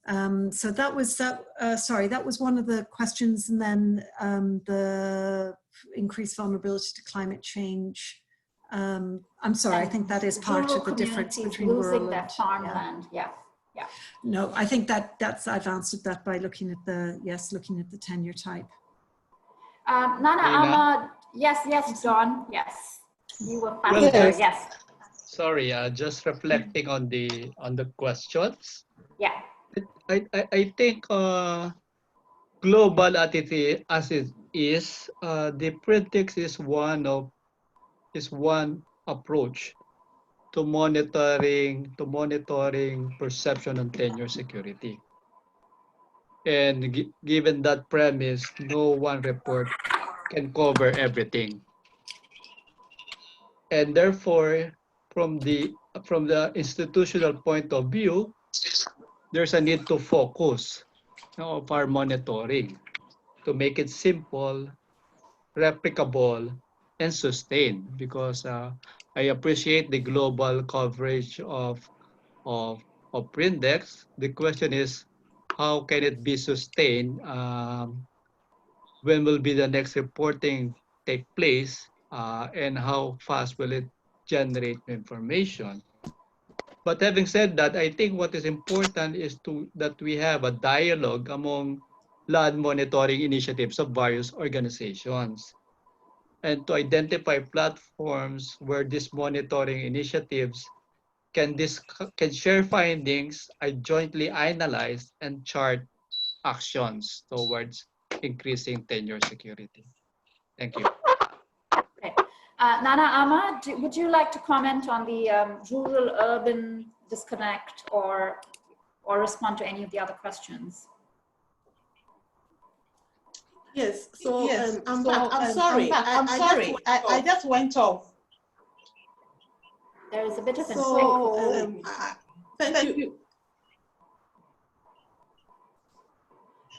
So that was one of the questions, and then the increased vulnerability to climate change. I'm sorry, I think that is part of the difference between rural and their farmland. Yeah. No, I think I've answered that by looking at the tenure type. Nana Ama, yes, John, yes, you were faster. Well, yes. Sorry, just reflecting on the questions. Yeah. I think global as it is, the Prindex is one of is one approach to monitoring perception on tenure security. And given that premise, no one report can cover everything. And therefore, from the institutional point of view, there's a need to focus of our monitoring to make it simple, replicable, and sustained. Because I appreciate the global coverage of Prindex. The question is, how can it be sustained? When will be the next reporting take place? And how fast will it generate information? But having said that, I think what is important is that we have a dialogue among land monitoring initiatives of various organizations, and to identify platforms where these monitoring initiatives can share findings, jointly analyze, and chart actions towards increasing tenure security. Thank you. Okay. Nana Ama, would you like to comment on the rural-urban disconnect or respond to any of the other questions? Yes, so I'm back. I'm sorry. I just went off. There is a bit of an echo. Thank you.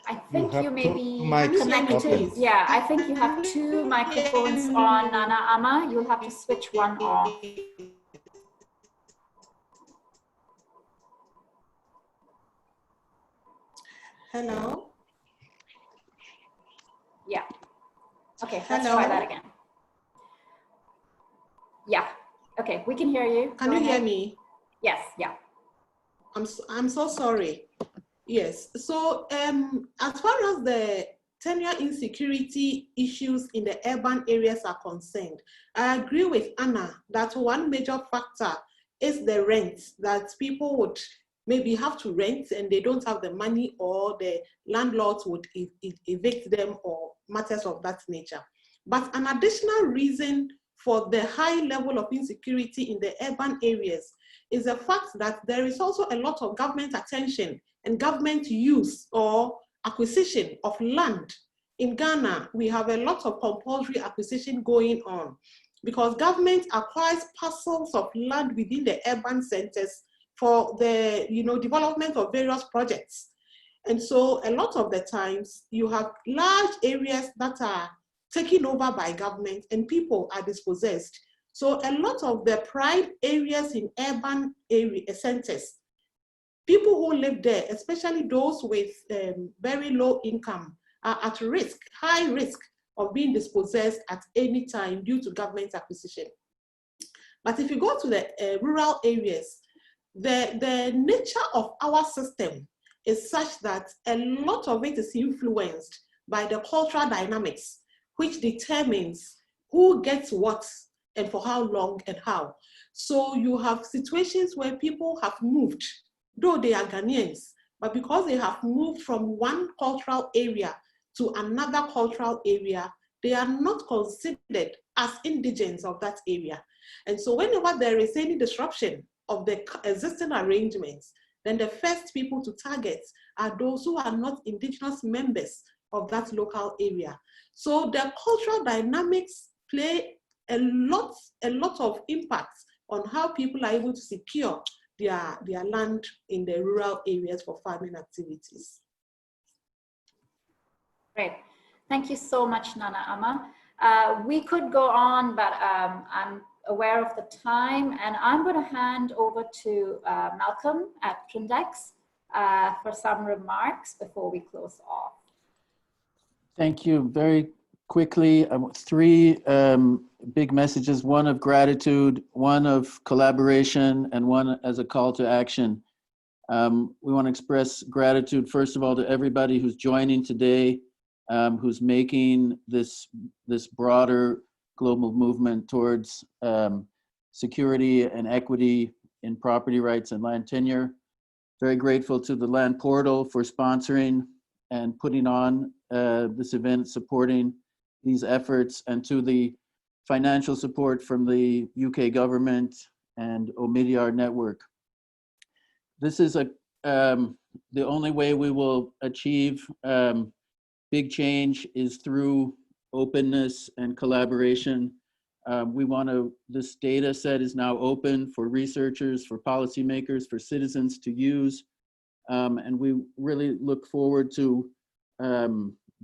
I think you may be connected. connected. Yeah, I think you have two microphones on, Nana Ama. You'll have to switch one off. Hello? Yeah. Okay, let's try that again. Yeah. Okay, we can hear you. Can you hear me? Yes, yeah. I'm so sorry. Yes, so as far as the tenure insecurity issues in the urban areas are concerned, I agree with Anna that one major factor is the rent, that people would maybe have to rent and they don't have the money, or the landlords would evict them, or matters of that nature. But an additional reason for the high level of insecurity in the urban areas is the fact that there is also a lot of government attention and government use or acquisition of land. In Ghana, we have a lot of compulsory acquisition going on because government acquires parcels of land within the urban centers for the development of various projects. And so a lot of the times you have large areas that are taken over by government and people are dispossessed. So a lot of the prime areas in urban area centers, people who live there, especially those with very low income, are at risk, high risk of being dispossessed at any time due to government acquisition. But if you go to the rural areas, the nature of our system is such that a lot of it is influenced by the cultural dynamics, which determines who gets what and for how long and how. So you have situations where people have moved, though they are Ghanaians, but because they have moved from one cultural area to another cultural area, they are not considered as indigents of that area. And so whenever there is any disruption of the existing arrangements, then the first people to target are those who are not indigenous members of that local area. So the cultural dynamics play a lot of impact on how people are able to secure their land in the rural areas for farming activities. Great. Thank you so much, Nana Ama. We could go on, but I'm aware of the time, and I'm going to hand over to Malcolm at Prindex for some remarks before we close off. Thank you. Very quickly, three big messages, one of gratitude, one of collaboration, and one as a call to action. We want to express gratitude, first of all, to everybody who's joining today, who's making this broader global movement towards security and equity in property rights and land tenure. Very grateful to the Land Portal for sponsoring and putting on this event, supporting these efforts, and to the financial support from the UK government and Omidyar network. This is the only way we will achieve big change is through openness and collaboration. This data set is now open for researchers, for policymakers, for citizens to use. And we really look forward to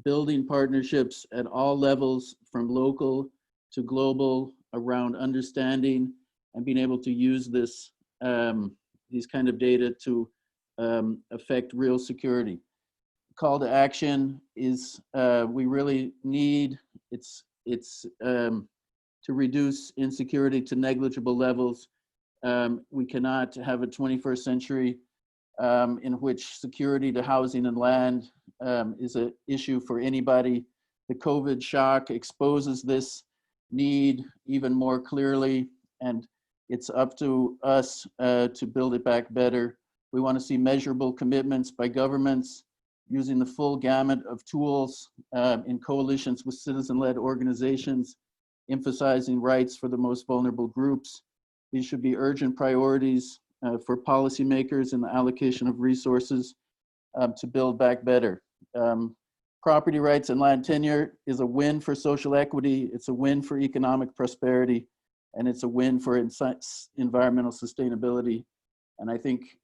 building partnerships at all levels, from local to global, around understanding and being able to use this, these kind of data to affect real security. Call to action is we really need, it's to reduce insecurity to negligible levels. We cannot have a 21st century in which security to housing and land is an issue for anybody. The COVID shock exposes this need even more clearly, and it's up to us to build it back better. We want to see measurable commitments by governments using the full gamut of tools in coalitions with citizen-led organizations, emphasizing rights for the most vulnerable groups. These should be urgent priorities for policymakers in the allocation of resources to build back better. Property rights and land tenure is a win for social equity, it's a win for economic prosperity, and it's a win for environmental sustainability. And I think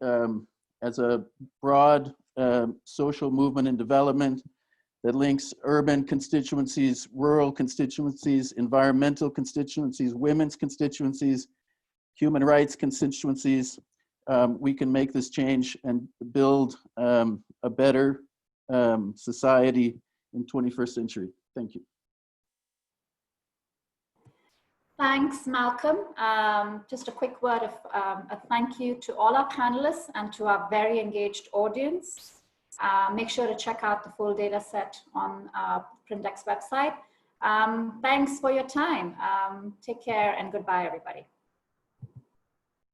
as a broad social movement and development that links urban constituencies, rural constituencies, environmental constituencies, women's constituencies, human rights constituencies, we can make this change and build a better society in 21st century. Thank you. Thanks, Malcolm. Just a quick word of a thank you to all our panelists and to our very engaged audience. Make sure to check out the full data set on our Prindex website. Thanks for your time. Take care and goodbye, everybody.